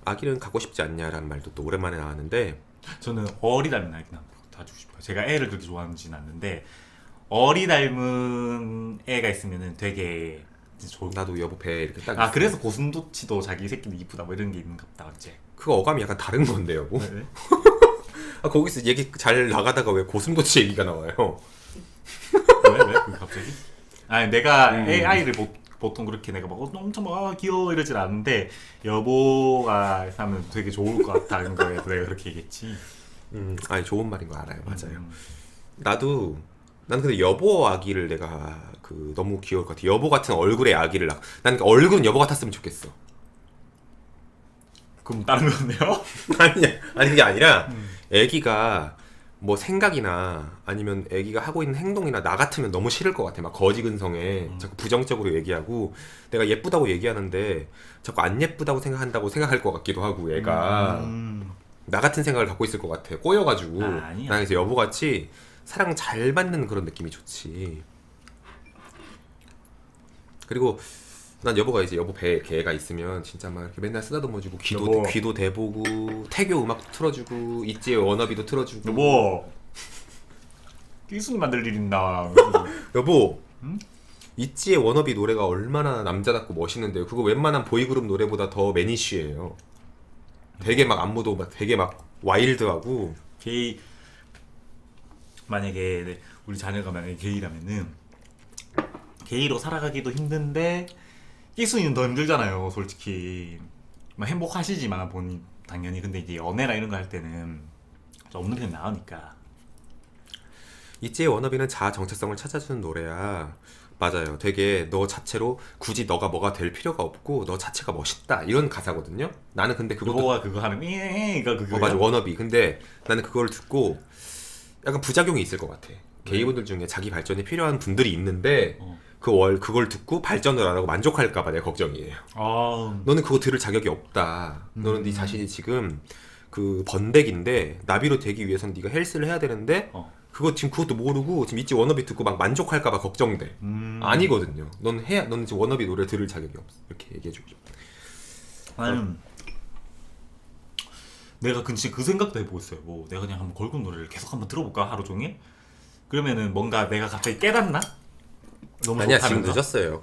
아기는 갖고 싶지 않냐라는 말도 또 오랜만에 나왔는데 저는 어리 닮은 아기 다 주고 싶어요. 제가 애를 그렇게 좋아하지는 않는데 어리 닮은 애가 있으면은 되게 진짜 좋을 것 나도 여보 배 이렇게 딱 아 있어. 그래서 고슴도치도 자기 새끼는 이쁘다 뭐 이런 게 있는가 보다. 맞지? 그거 어감이 약간 다른 건데요. 뭐. 네. 아, 거기서 얘기 잘 나가다가 왜 고슴도치 얘기가 나와요? 왜? 그게 갑자기? 아니 내가 아이를 보통 그렇게 내가 막 엄청 막 귀여워 이러진 않는데 여보가 하면 되게 좋을 것 같다는 거에 내가 그렇게 얘기했지. 아니 좋은 말인 거 알아요. 맞아요. 음. 난 근데 여보 아기를 내가 그 너무 귀여울 것 같아. 여보 같은 얼굴의 아기를 난 그 얼굴은 여보 같았으면 좋겠어. 그럼 다른 건데요? 아니 그게 아니라 애기가 뭐 생각이나 아니면 애기가 하고 있는 행동이나 나 같으면 너무 싫을 것 같아. 막 거지근성에 자꾸 부정적으로 얘기하고 내가 예쁘다고 얘기하는데 자꾸 안 예쁘다고 생각할 것 같기도 하고 애가 나 같은 생각을 갖고 있을 것 같아. 꼬여가지고 아니야. 난 그래서 여보같이 사랑 잘 받는 그런 느낌이 좋지. 그리고 난 여보가 이제 여보 배에 개가 있으면 진짜 막 이렇게 맨날 쓰다듬어주고 여보. 귀도 대보고 태교 음악도 틀어주고 있지의 워너비도 틀어주고 여보 끼순이 만들 일 있나? 여보 응? 있지의 워너비 노래가 얼마나 남자답고 멋있는데요. 그거 웬만한 보이그룹 노래보다 더 매니쉬예요. 되게 막 안무도 막 되게 막 와일드하고 게이 만약에 우리 자녀가 만약에 게이라면은 게이로 살아가기도 힘든데 끼순이는 더 힘들잖아요. 솔직히 뭐 행복하시지만 본인 당연히 근데 이제 연애나 이런 거 할 때는 좀 없는 편이 나으니까. 있지의 워너비는 자아 정체성을 찾아주는 노래야. 맞아요. 되게 너 자체로 굳이 너가 뭐가 될 필요가 없고 너 자체가 멋있다 이런 가사거든요. 나는 근데 그것도 여보가 그거 하는 이가 그거 맞아 워너비. 근데 나는 그걸 듣고 약간 부작용이 있을 것 같아. 게이분들 중에 자기 발전이 필요한 분들이 있는데 그걸 듣고 발전을 안 하고 만족할까봐 내가 걱정이에요. 너는 그거 들을 자격이 없다. 너는 네 자신이 지금 그 번데기인데 나비로 되기 위해서는 네가 헬스를 해야 되는데 그거 지금 그것도 모르고 지금 있지 워너비 듣고 막 만족할까봐 걱정돼. 아니거든요. 너는 지금 워너비 노래 들을 자격이 없어. 이렇게 얘기해주고 싶어. 나는 내가 그 생각도 해보고 있어요. 뭐 내가 그냥 한번 걸그룹 노래를 계속 한번 들어볼까 하루 종일? 그러면은 뭔가 내가 갑자기 깨닫나? 너무 아니야 지금 좋다면서? 늦었어요.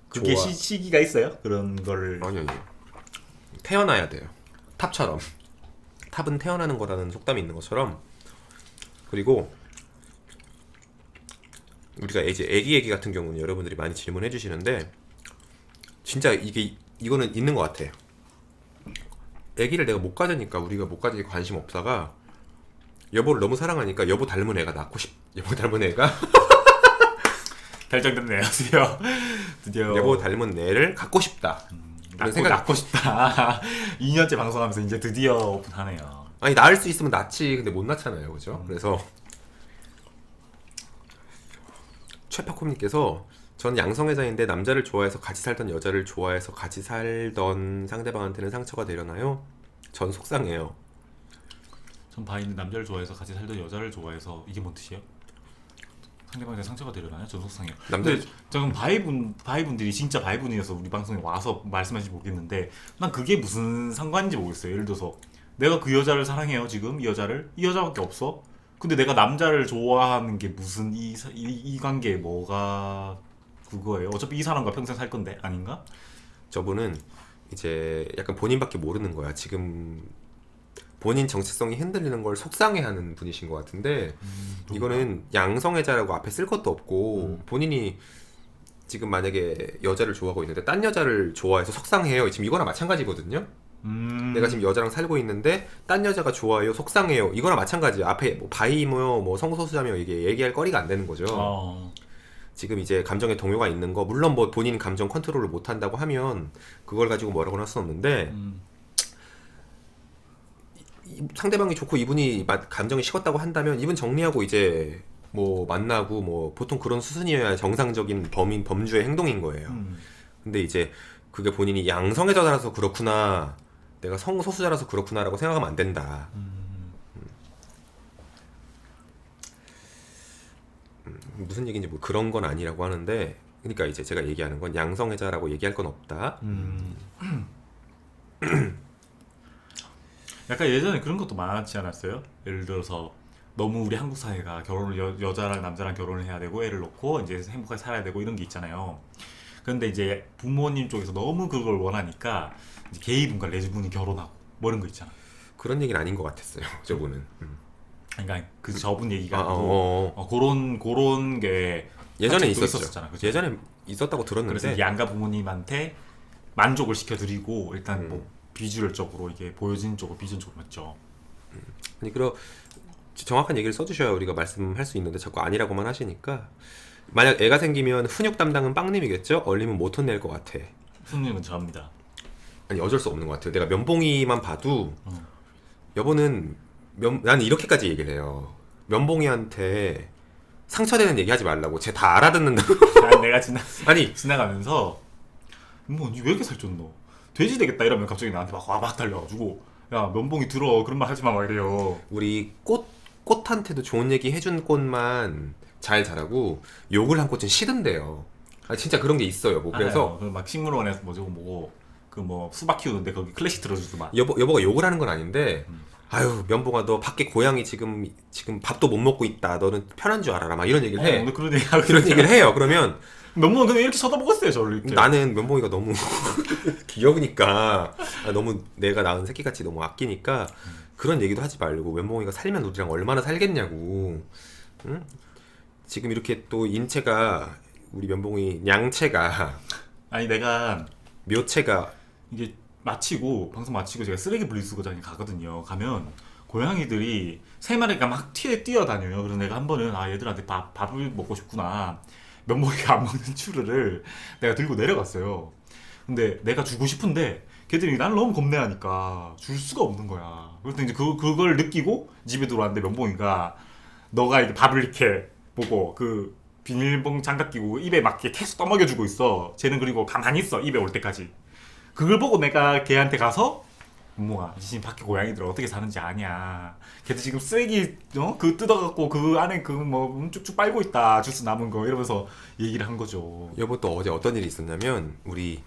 그게 좋아. 시기가 있어요? 그런 거를 아니 태어나야 돼요. 탑처럼. 탑은 태어나는 거라는 속담이 있는 것처럼. 그리고 우리가 이제 애기 같은 경우는 여러분들이 많이 질문해 주시는데 진짜 이거는 있는 것 같아. 애기를 내가 못 가지니까 우리가 못 가지니 관심 없다가 여보를 너무 사랑하니까 여보 닮은 애가 낳고 여보 닮은 애가 결정됐네요. 드디어 여보 닮은 애를 갖고 싶다. 낳고 싶다. 2년째 방송하면서 이제 드디어 오픈하네요. 아니 낳을 수 있으면 낳지. 근데 못 낳잖아요, 그죠? 그래서 최파콤님께서 저는 양성애자인데 남자를 좋아해서 같이 살던 여자를 좋아해서 같이 살던 상대방한테는 상처가 되려나요? 전 속상해요. 전 바이는 남자를 좋아해서 같이 살던 여자를 좋아해서 이게 뭔 뜻이에요? 상대방한테 상처가 되려나요? 전 속상해요. 근데 저는 바이분들이 진짜 바이분이어서 우리 방송에 와서 말씀하실지 모르겠는데 난 그게 무슨 상관인지 모르겠어요. 예를 들어서 내가 그 여자를 사랑해요. 지금 이 여자밖에 없어. 근데 내가 남자를 좋아하는 게 무슨 이 관계에 뭐가 그거예요? 어차피 이 사람과 평생 살 건데 아닌가? 저분은 이제 약간 본인밖에 모르는 거야. 지금 본인 정체성이 흔들리는 걸 속상해하는 분이신 것 같은데 이거는 양성애자라고 앞에 쓸 것도 없고 본인이 지금 만약에 여자를 좋아하고 있는데 딴 여자를 좋아해서 속상해요. 지금 이거랑 마찬가지거든요. 내가 지금 여자랑 살고 있는데 딴 여자가 좋아요, 속상해요. 이거랑 마찬가지야. 앞에 뭐 바이모요, 뭐 성소수자며 이게 얘기할 거리가 안 되는 거죠. 지금 이제 감정의 동요가 있는 거 물론 뭐 본인 감정 컨트롤을 못 한다고 하면 그걸 가지고 뭐라고 할 수는 없는데 상대방이 좋고 이분이 감정이 식었다고 한다면 이분 정리하고 이제 뭐 만나고 뭐 보통 그런 수순이어야 정상적인 범주의 행동인 거예요. 근데 이제 그게 본인이 양성애자라서 그렇구나, 내가 성소수자라서 그렇구나라고 생각하면 안 된다. 무슨 얘기인지 뭐 그런 건 아니라고 하는데 그러니까 이제 제가 얘기하는 건 양성애자라고 얘기할 건 없다. 약간 예전에 그런 것도 많지 않았어요? 예를 들어서 너무 우리 한국 사회가 결혼을 여자랑 남자랑 결혼을 해야 되고 애를 놓고 이제 행복하게 살아야 되고 이런 게 있잖아요. 그런데 이제 부모님 쪽에서 너무 그걸 원하니까 이제 게이분과 레즈분이 결혼하고 뭐 이런 거 있잖아. 그런 얘기는 아닌 것 같았어요. 저분은. 그러니까 그 저분 얘기가 아, 아니고 그런 게 예전에 한쪽도 있었죠. 있었잖아, 그죠? 예전에 있었다고 그래서 들었는데 이제 양가 부모님한테 만족을 시켜드리고 일단 뭐 비주얼적으로 이게 보여지는 쪽으로 비전적으로 맞죠. 아니 그럼 정확한 얘기를 써주셔야 우리가 말씀할 수 있는데 자꾸 아니라고만 하시니까 만약 애가 생기면 훈육 담당은 빵님이겠죠? 얼리면 못 혼낼 것 같아. 손님은 저입니다. 아니 어쩔 수 없는 것 같아요. 내가 면봉이만 봐도 여보는 나는 이렇게까지 얘기를 해요. 면봉이한테 상처되는 얘기 하지 말라고. 쟤 다 알아듣는다고. 내가 아니 지나가면서 뭐 니 왜 이렇게 살쪘노? 돼지 되겠다 이러면 갑자기 나한테 막 달려가지고 야 면봉이 들어 그런 말 하지 마 막 이래요. 우리 꽃한테도 좋은 얘기 해준 꽃만 잘 자라고 욕을 한 꽃은 싫은데요. 아 진짜 그런 게 있어요. 뭐 그래서 막 식물원에서 그 뭐 수박 키우는데 거기 클래식 들어주고 막 여보가 욕을 하는 건 아닌데 아유 면봉아 너 밖에 고양이 지금 밥도 못 먹고 있다. 너는 편한 줄 알아라. 막 이런 얘기를 해. 오늘 그런 얘기 하고 그런 얘기를 해요. 그러면 면봉은 그냥 이렇게 쳐다보고 있어요 저를 이렇게. 나는 면봉이가 너무 귀여우니까 너무 내가 낳은 새끼같이 너무 아끼니까 그런 얘기도 하지 말고 면봉이가 살면 우리랑 얼마나 살겠냐고. 응? 지금 이렇게 또 인체가 우리 면봉이 냥체가 아니 내가 묘체가 이게 방송 마치고 제가 쓰레기 분리수거장에 가거든요. 가면 고양이들이 세 마리가 막 뛰어다녀요. 그래서 내가 한 번은 얘들한테 밥을 먹고 싶구나. 면봉이가 안 먹는 추르를 내가 들고 내려갔어요. 근데 내가 주고 싶은데 걔들이 나를 너무 겁내하니까 줄 수가 없는 거야. 그래서 이제 그걸 느끼고 집에 들어왔는데 면봉이가 너가 이렇게 밥을 이렇게 보고 그 비닐봉 장갑 끼고 입에 막 이렇게 계속 떠먹여주고 있어. 쟤는 그리고 가만히 있어. 입에 올 때까지. 그걸 보고 내가 걔한테 가서 엄마가 지금 밖에 고양이들 어떻게 사는지 아냐. 걔들 지금 쓰레기 그 뜯어갖고 그 안에 그 뭐 쭉쭉 빨고 있다. 주스 남은 거 이러면서 얘기를 한 거죠. 여보 또 어제 어떤 일이 있었냐면 우리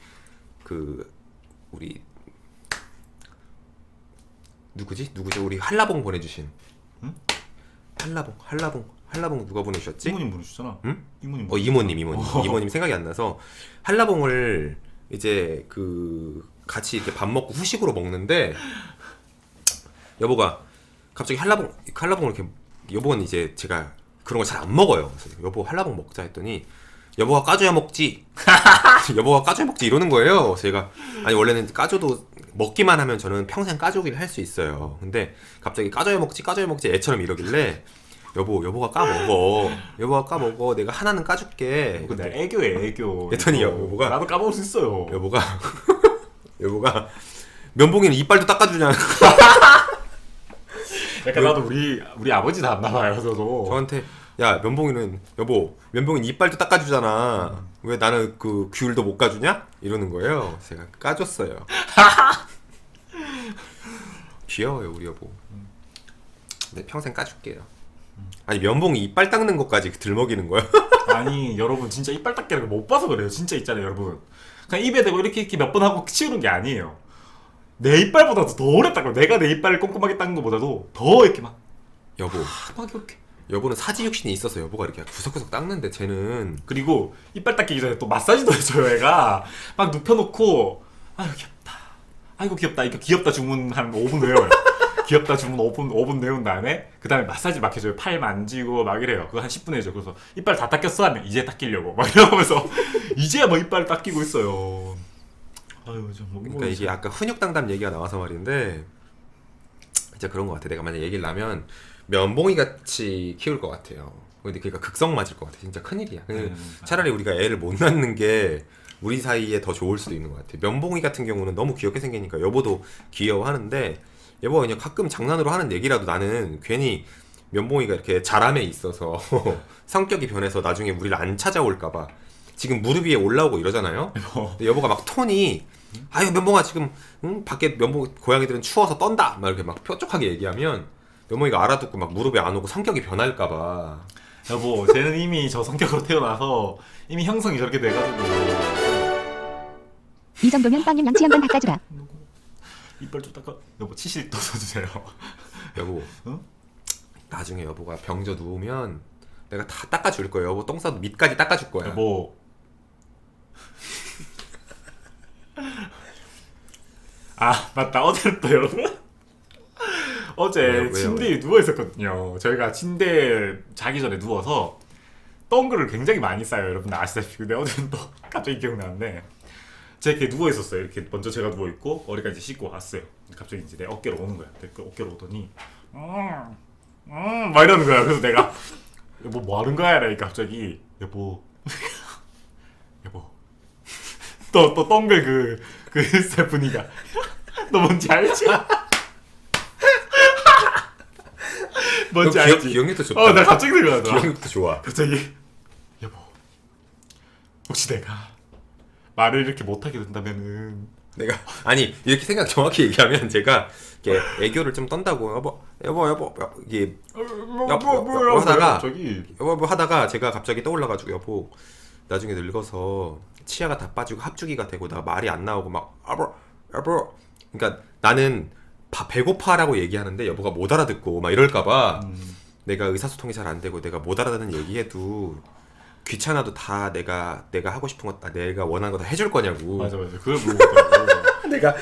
누구지 우리 한라봉 보내주신 응? 한라봉 누가 보내주셨지? 이모님 보내주셨잖아. 응? 이모님. 이모님 생각이 안 나서 한라봉을 이제 같이 이렇게 밥 먹고 후식으로 먹는데 여보가 갑자기 한라봉을 이렇게 여보는 이제 제가 그런 걸 잘 안 먹어요. 그래서 여보 한라봉 먹자 했더니 여보가 까줘야 먹지. 여보가 까줘야 먹지 이러는 거예요. 그래서 제가 아니 원래는 까줘도 먹기만 하면 저는 평생 까주기를 할 수 있어요. 근데 갑자기 까줘야 먹지 애처럼 이러길래 여보가 까먹어 내가 하나는 까줄게. 근데 애교. 했더니 여보가 나도 까먹을 수 있어요. 여보가 면봉이는 이빨도 닦아주냐. 약간 나도 우리 아버지 닮나 봐요. 저도. 저한테 야 면봉이는 이빨도 닦아주잖아. 왜 나는 그 귤도 못 까주냐? 이러는 거예요. 제가 까줬어요. 귀여워요 우리 여보. 네 평생 까줄게요. 아니 면봉이 이빨 닦는 것까지 들먹이는 거야? 아니 여러분 진짜 이빨 닦기를 못 봐서 그래요. 진짜 있잖아요 여러분. 그냥 입에 대고 이렇게 몇 번 하고 치우는 게 아니에요. 내 이빨보다도 더 오래 닦아요. 내가 내 이빨을 꼼꼼하게 닦는 것보다도 더 이렇게 막 이렇게. 여보는 사지육신이 있어서 여보가 이렇게 구석구석 닦는데 쟤는 그리고 이빨 닦기 전에 또 마사지도 해줘요. 애가 막 눕혀놓고 아이고 귀엽다 이거 귀엽다 주문 한 5분 외워요. 귀엽다 주문 5분 외운 다음에 그 다음에 마사지 막 해줘요. 팔 만지고 막 이래요. 그거 한 10분 해줘. 그래서 이빨 다 닦였어 하면 이제 닦이려고 막 이러면서 이제야 뭐 이빨 닦이고 있어요. 아유 좀 그러니까 이게 아까 훈육당담 얘기가 나와서 말인데 진짜 그런 것 같아. 내가 만약 얘기를 하면 면봉이 같이 키울 것 같아요. 근데 그러니까 극성 맞을 것 같아. 진짜 큰일이야. 차라리 우리가 애를 못 낳는 게 우리 사이에 더 좋을 수도 있는 것 같아. 면봉이 같은 경우는 너무 귀엽게 생기니까 여보도 귀여워하는데 여보가 그냥 가끔 장난으로 하는 얘기라도 나는 괜히 면봉이가 이렇게 자람에 있어서 성격이 변해서 나중에 우리를 안 찾아올까봐 지금 무릎 위에 올라오고 이러잖아요. 근데 여보가 막 톤이 아유 면봉아 지금 밖에 고양이들은 추워서 떤다 막 이렇게 막 뾰족하게 얘기하면 면봉이가 알아듣고 막 무릎에 안 오고 성격이 변할까봐 여보, 쟤는 이미 저 성격으로 태어나서 이미 형성이 저렇게 돼가지고 이 정도면 빵님 양치 한번 닦아주라. 이빨 좀 닦아. 여보 치실 더 써주세요. 여보, 응? 나중에 여보가 병져 누우면 내가 다 닦아줄 거예요. 여보 똥 싸도 밑까지 닦아줄 거야. 여보. 아 맞다, 어제 또 여러분 어제 왜요? 침대에 누워 있었거든요. 저희가 침대에 자기 전에 누워서 덩그를 굉장히 많이 싸요. 여러분 아시다시피. 근데 어제는 또 갑자기 기억나는데 제가 이렇게 누워 있었어요. 이렇게 먼저 제가 누워 있고 어리가 이제 씻고 왔어요. 갑자기 이제 내 어깨로 오는 거야. 내 어깨로 오더니 막 이러는 거야. 그래서 내가 여보 뭐 하는 거야? 이러니까 갑자기 여보 여보 또 덩글 그 스테프니가 너 뭔지 알지? 뭔지 알지? 기억력도 좋다. 나 갑자기 생각나더라. 기억력도 좋아. 갑자기 여보 혹시 내가 말을 이렇게 못하게 된다면은 내가 아니 이렇게 생각 정확히 얘기하면 제가 이렇게 애교를 좀 떤다고 여보 이게 여보 하다가 갑자기 여보 하다가 제가 갑자기 떠올라가지고 여보 나중에 늙어서 치아가 다 빠지고 합주기가 되고 나 말이 안 나오고 막 여보 그러니까 나는 배고파라고 얘기하는데 여보가 못 알아듣고 막 이럴까봐 내가 의사소통이 잘 안 되고 내가 못 알아듣는 얘기해도 귀찮아도 다 내가 하고 싶은 거 내가 원하는 거 다 해줄 거냐고. 맞아 그걸 물어보더라고. 내가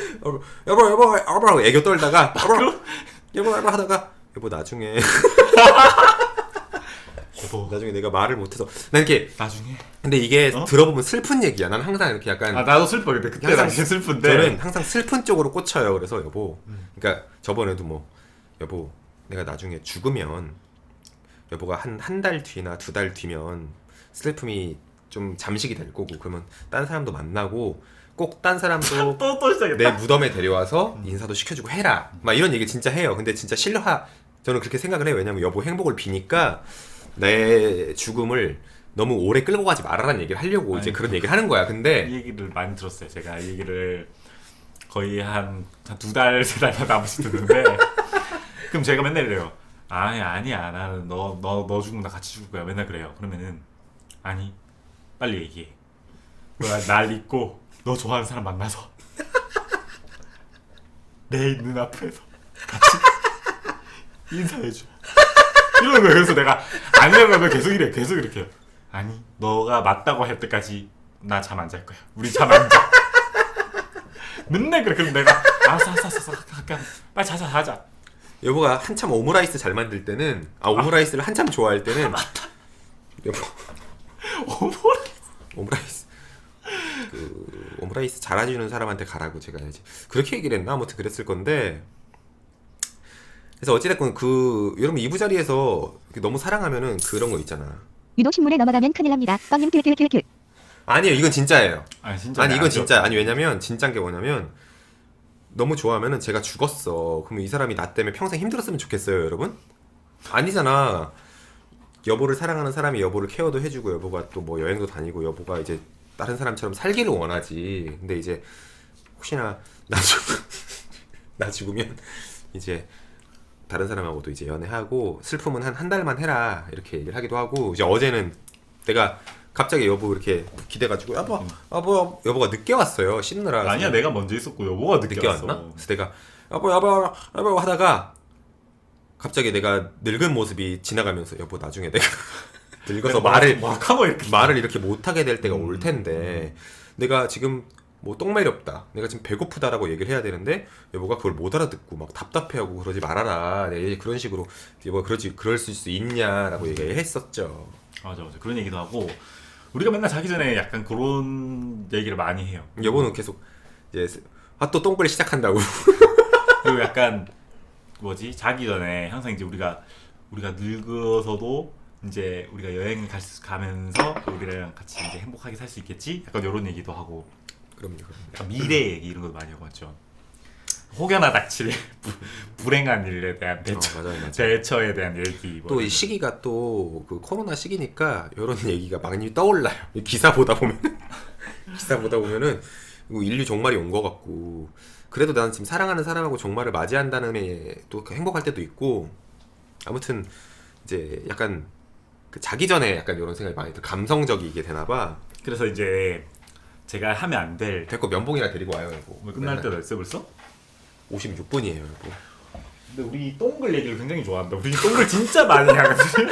여보 애교 떨다가 여보 하다가 여보 나중에 여보 나중에 내가 말을 못해서 난 이렇게 나중에 근데 이게 어? 들어보면 슬픈 얘기야. 난 항상 이렇게 약간 나도 슬퍼. 근데 그때 항상 당시 슬픈데 저는 항상 슬픈 쪽으로 꽂혀요. 그래서 여보 그러니까 저번에도 뭐 여보 내가 나중에 죽으면 여보가 한 달 뒤나 2달 뒤면 슬픔이 좀 잠식이 될 거고 그러면 딴 사람도 만나고 꼭 딴 사람도 또 시작했다. 내 무덤에 데려와서 인사도 시켜주고 해라 막 이런 얘기 진짜 해요. 근데 진짜 저는 그렇게 생각을 해요. 왜냐면 여보 행복을 비니까 내 죽음을 너무 오래 끌고 가지 말아라는 얘기를 하려고 이제 아니, 그런 얘기를 하는 거야. 근데 이 얘기를 많이 들었어요. 제가 이 얘기를 거의 한 2달 3달마다 한 번씩 듣는데 그럼 제가 맨날 이래요. 아니야 나는 너 죽으면 나 같이 죽을 거야. 맨날 그래요. 그러면은 아니 빨리 얘기해. 날 잊고 너 좋아하는 사람 만나서 내 있는 앞에서 같이 인사해줘. 이러는 거예요. 그래서 내가 아니라고 하면 계속 이렇게 해요. 아니 너가 맞다고 할 때까지 나 잠 안 잘 거야. 우리 잠 안 자. 맨날 그래. 그럼 내가 알았어 갈게. 빨리 자자. 여보가 한참 오므라이스 잘 만들 때는 오므라이스를 한참 좋아할 때는 여보 오므라이스 오므라이스 잘해주는 사람한테 가라고 제가 이제 그렇게 얘기를 했나 아무튼 그랬을 건데 그래서 어찌됐건 여러분 2부 자리에서 너무 사랑하면은 그런 거 있잖아. 유독 신문에 넘어가면 큰일 납니다. 빵님 킬킬킬킬. 아니요 이건 진짜예요. 아니 진짜 아니 이건 진짜 아니 왜냐면 진짜인 게 뭐냐면 너무 좋아하면은 제가 죽었어. 그러면 이 사람이 나 때문에 평생 힘들었으면 좋겠어요, 여러분? 아니잖아. 여보를 사랑하는 사람이 여보를 케어도 해주고 여보가 또 뭐 여행도 다니고 여보가 이제 다른 사람처럼 살기를 원하지. 근데 이제 혹시나 나 죽으면 이제 다른 사람하고도 이제 연애하고 슬픔은 한 달만 해라 이렇게 얘기를 하기도 하고 이제 어제는 내가 갑자기 여보 이렇게 기대가지고 여보가 늦게 왔어요 씻느라. 아니야 내가 먼저 있었고 여보가 늦게 왔어. 왔나? 그래서 내가 여보 하다가 갑자기 내가 늙은 모습이 지나가면서 여보 나중에 내가 늙어서 말을 이렇게 못하게 될 때가 올 텐데 내가 지금 뭐 똥매렵다 내가 지금 배고프다라고 얘기를 해야 되는데 여보가 그걸 못 알아듣고 막 답답해하고 그러지 말아라 내가 그런 식으로 여보가 그럴 수 있냐라고 얘기를 했었죠. 맞아 그런 얘기도 하고 우리가 맨날 자기 전에 약간 그런 얘기를 많이 해요. 여보는 계속 이제 또 똥꼬리 시작한다고. 그리고 약간 뭐지 자기 전에 항상 이제 우리가 늙어서도 이제 우리가 여행 가면서 우리랑 같이 이제 행복하게 살 수 있겠지? 약간 이런 얘기도 하고. 그럼요. 약간 미래 얘기 이런 거 많이 하고 맞죠. 혹여나 닥칠 불행한 일에 대한 맞아요. 대처에 대한 얘기. 또 이 시기가 또 그 코로나 시기니까 이런 얘기가 많이 떠올라요. 기사 보다 보면은 인류 종말이 온 것 같고 그래도 나는 지금 사랑하는 사람하고 종말을 맞이한다는 게 또 행복할 때도 있고 아무튼 이제 약간 그 자기 전에 약간 이런 생각이 많이 들. 감성적이게 되나 봐. 그래서 이제 제가 하면 안 될 됐고 면봉이랑 데리고 와요 여보. 뭐 끝날 때도 있어 벌써? 56분이에요 여보. 근데 우리 똥글 얘기를 굉장히 좋아한다. 우리 똥글 진짜 많이 하거든요.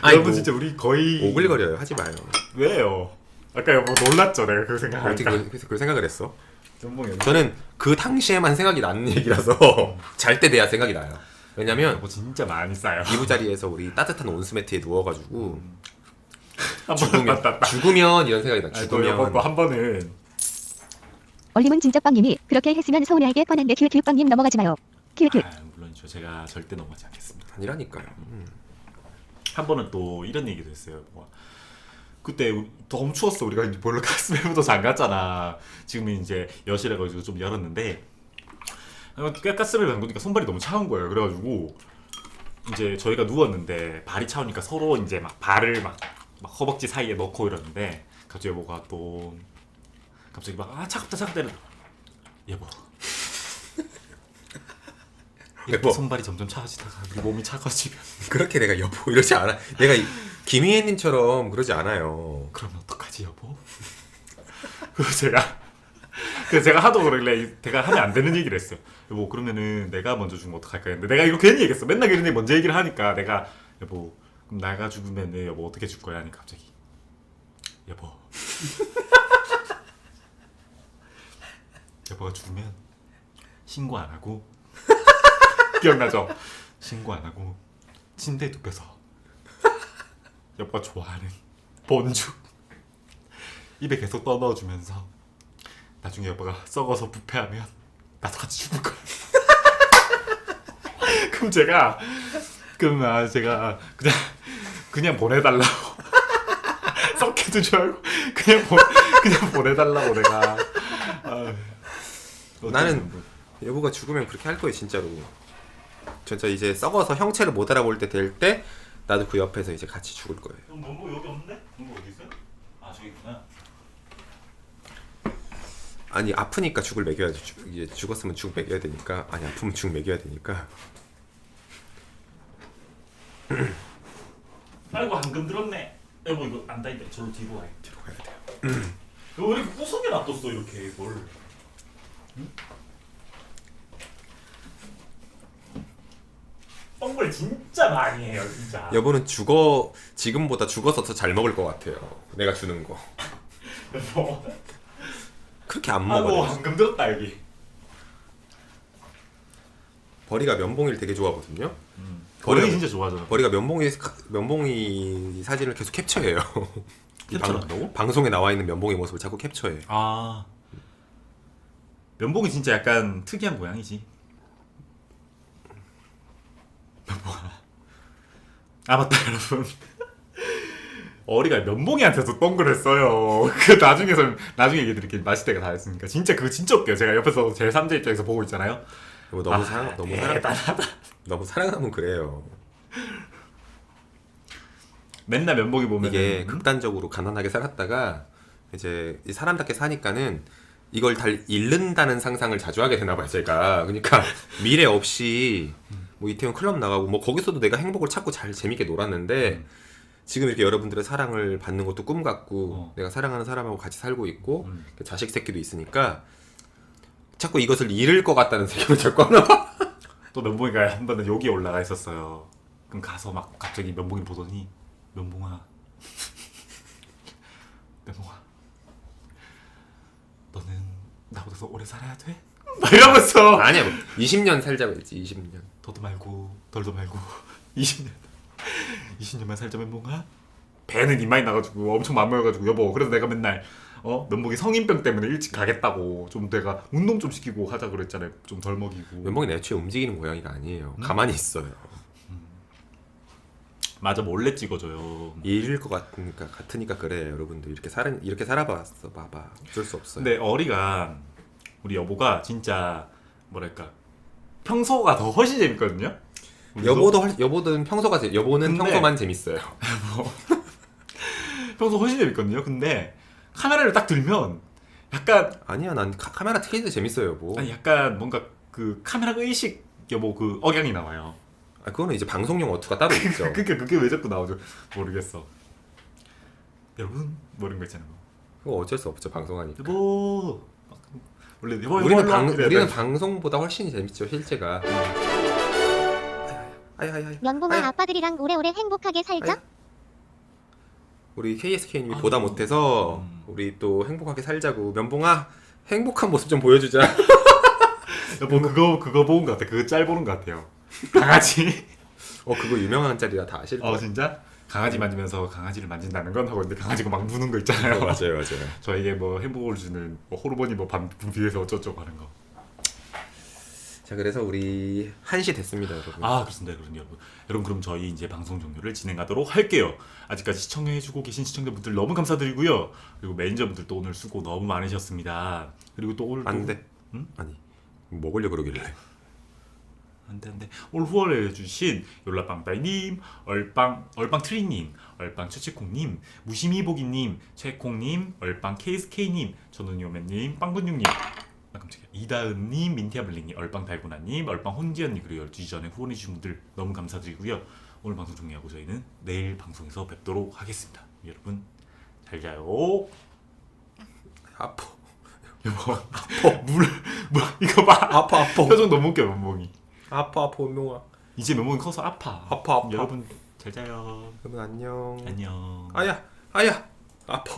아이고. 여러분 진짜 우리 거의 오글거려요. 하지 마요. 왜요? 아까 여보 놀랐죠 내가 그 어떻게 생각하니까. 그걸 생각을 했어? 면봉이 저는 그 당시에만 생각이 나는 얘기라서 잘 때 돼야 생각이 나요. 왜냐면 여보 진짜 많이 싸요. 이부자리에서 우리 따뜻한 온수매트에 누워가지고 한번 죽으면 이런 생각이 나. 아니 또 여보 죽으면 거한 번은 얼림은 진짜 빵님이 그렇게 했으면 서운해하게 뻔한데 키읔키읔 빵님 넘어가지 마요. 키읔키읔. 물론이죠. 제가 절대 넘어가지 않겠습니다. 아니라니까요. 한 번은 또 이런 얘기도 했어요. 그때 너무 추웠어. 우리가 이제 보일러 가스밸브도 잠갔잖아. 지금 이제 여실해가지고 좀 열었는데 가스밸브 잠그니까 손발이 너무 차가운 거예요. 그래가지고 이제 저희가 누웠는데 발이 차오니까 서로 이제 막 발을 막 허벅지 사이에 넣고 이러는데 갑자기 여보가 또 갑자기 막 차갑다 이러다. 여보 이렇게 여보. 손발이 점점 차가지다가 우리 몸이 차가지면 그렇게 내가 여보 이러지 않아. 내가 김희애님처럼 그러지 않아요. 그러면 어떡하지 여보? 그래서 제가 하도 그러길래 제가 하면 안 되는 얘기를 했어요. 여보 그러면은 내가 먼저 죽으면 어떡할까 했는데 내가 이거 괜히 얘기했어. 맨날 이런 먼저 얘기를 하니까 내가 여보 그럼 내가 죽으면은 여보 어떻게 줄 거야 하니까 갑자기 여보 여보가 죽으면 신고 안 하고 기억나죠? 신고 안 하고 침대에 눕혀서 여보가 좋아하는 본죽 입에 계속 떠넣어주면서 나중에 여보가 썩어서 부패하면 나도 같이 죽을 거야. 그럼 제가 그냥 보내달라고 썩해도 줄 알고 그냥 보내달라고 내가. 나는 여보가 죽으면 그렇게 할 거예요 진짜로. 진짜 이제 썩어서 형체를 못 알아볼 때 될 때 나도 그 옆에서 이제 같이 죽을 거예요. 너무 여기 없는데? 너무 어디 있어요? 아 저기 있구나. 아니 아프니까 죽을 먹여야지. 이제 죽었으면 죽 먹여야 되니까. 아니 아프면 죽 먹여야 되니까. 아이고 방금 들었네. 여보 이거 안 닿는데 저로 뒤로 와요. 뒤로 가야 돼요. 이거 왜 이렇게 구석에 놔뒀어 이렇게 이걸? 응? 뻥걸 진짜 많이 해요 진짜. 여보는 지금보다 죽어서 더 잘 먹을 것 같아요. 내가 주는 거. 여보. 그렇게 안 아이고 먹어요. 방금 들었다 여기. 버리가 면봉이를 되게 좋아하거든요. 버리 진짜 좋아하잖아. 버리가 면봉이 사진을 계속 캡처해요. 이 캡처를 한다고? 방송에 나와 있는 면봉의 모습을 자꾸 캡처해. 아 면봉이 진짜 약간 특이한 고양이지. 면봉아. 아 맞다 여러분. 어리가 면봉이한테도 똥글 했어요. 그 나중에 얘기드릴게요. 마실 때가 다 했으니까. 진짜 그거 진짜 웃겨요. 제가 옆에서 제 3자 입장에서 보고 있잖아요. 여보 너무 사랑하면 그래요. 맨날 면봉이 보면 이게 극단적으로 가난하게 살았다가 이제 이 사람답게 사니까는 이걸 다 잃는다는 상상을 자주 하게 되나 봐요 제가. 그러니까 미래 없이 뭐 이태원 클럽 나가고 뭐 거기서도 내가 행복을 찾고 잘 재밌게 놀았는데 지금 이렇게 여러분들의 사랑을 받는 것도 꿈 같고 내가 사랑하는 사람하고 같이 살고 있고 자식 새끼도 있으니까 자꾸 이것을 잃을 것 같다는 생각을 자꾸 하나 봐. 또 면봉이가 한 번은 여기에 올라가 있었어요. 그럼 가서 막 갑자기 면봉이 보더니 면봉아 너는 나보다 더 오래 살아야 돼? 막 이러면서 아니야 뭐 20년 살자고 했지 20년. 더도 말고 덜도 말고 20년만 살자 면봉아. 배는 이마에 나가지고 엄청 맘모여가지고 여보 그래서 내가 맨날 면봉이 성인병 때문에 일찍 가겠다고 좀 내가 운동 좀 시키고 하자 그랬잖아요. 좀 덜 먹이고. 면봉이 애초에 움직이는 고양이가 아니에요. 가만히 있어요. 맞아 몰래 찍어줘요. 잃을 것 같으니까 그래. 여러분들 이렇게 살아봤어 봐봐. 어쩔 수 없어요. 근데 어리가 우리 여보가 진짜 뭐랄까 평소가 더 훨씬 재밌거든요. 여보는 근데- 평소만 재밌어요. 평소 훨씬 재밌거든요. 근데 카메라를 딱 들면 약간 아니야 난 카메라 트이도 재밌어요 여보. 아니 약간 뭔가 그 카메라 의식 여보 그 억양이 나와요. 아, 그거는 이제 방송용 어투가 따로 있죠. 그게 왜 자꾸 나오죠? 모르겠어. 여러분 뭐 이런 거 있잖아요. 그거 어쩔 수 없죠, 방송하니까. 여보. 원래 여보 우리는 방송보다 훨씬 재밌죠, 실제가. 아야야야. 면봉아 아야. 아빠들이랑 오래오래 행복하게 살자. 아야. 우리 KSK님이 보다 못해서 우리 또 행복하게 살자고. 면봉아 행복한 모습 좀 보여주자. 여보 그거 보는 것 같아. 그거 짤 보는 것 같아요. 강아지. 그거 유명한 짤이라 다 아실 거예요. 진짜? 강아지 만지면서 강아지를 만진다는 건 하고 있는데 강아지가 막 무는 거 있잖아요. 맞아요. 저에게 뭐 행복을 주는 뭐 호르몬이 뭐 분비해서 어쩌고 하는 거. 자, 그래서 우리 1시 됐습니다, 여러분. 그렇습니다, 여러분. 여러분 그럼 저희 이제 방송 종료를 진행하도록 할게요. 아직까지 시청해주고 계신 시청자분들 너무 감사드리고요. 그리고 매니저분들도 오늘 수고 너무 많으셨습니다. 그리고 또 오늘 안 돼. 응? 아니, 먹으려고 그러길래. 안돼. 오늘 후원해주신 욜라빵빠이님, 얼빵트리님, 얼빵추치콩님, 무심이보기님, 최콩님, 얼빵 KSK님, 전은요맨님, 빵근육님, 깜짝이야, 이다은님, 민티아블링님, 얼빵달고나님, 얼빵 혼지연님, 그리고 12시 전에 후원해주신 분들 너무 감사드리고요. 오늘 방송 종료하고 저희는 내일 방송에서 뵙도록 하겠습니다. 여러분 잘 자요. 아파. 여보 물 이거 봐. 아파. 표정 너무 웃겨. 면봉이 아파, 면봉아. 이제 면봉이 커서 아파. 아파. 여러분 잘 자요. 그러면 안녕. 안녕. 아야. 아파.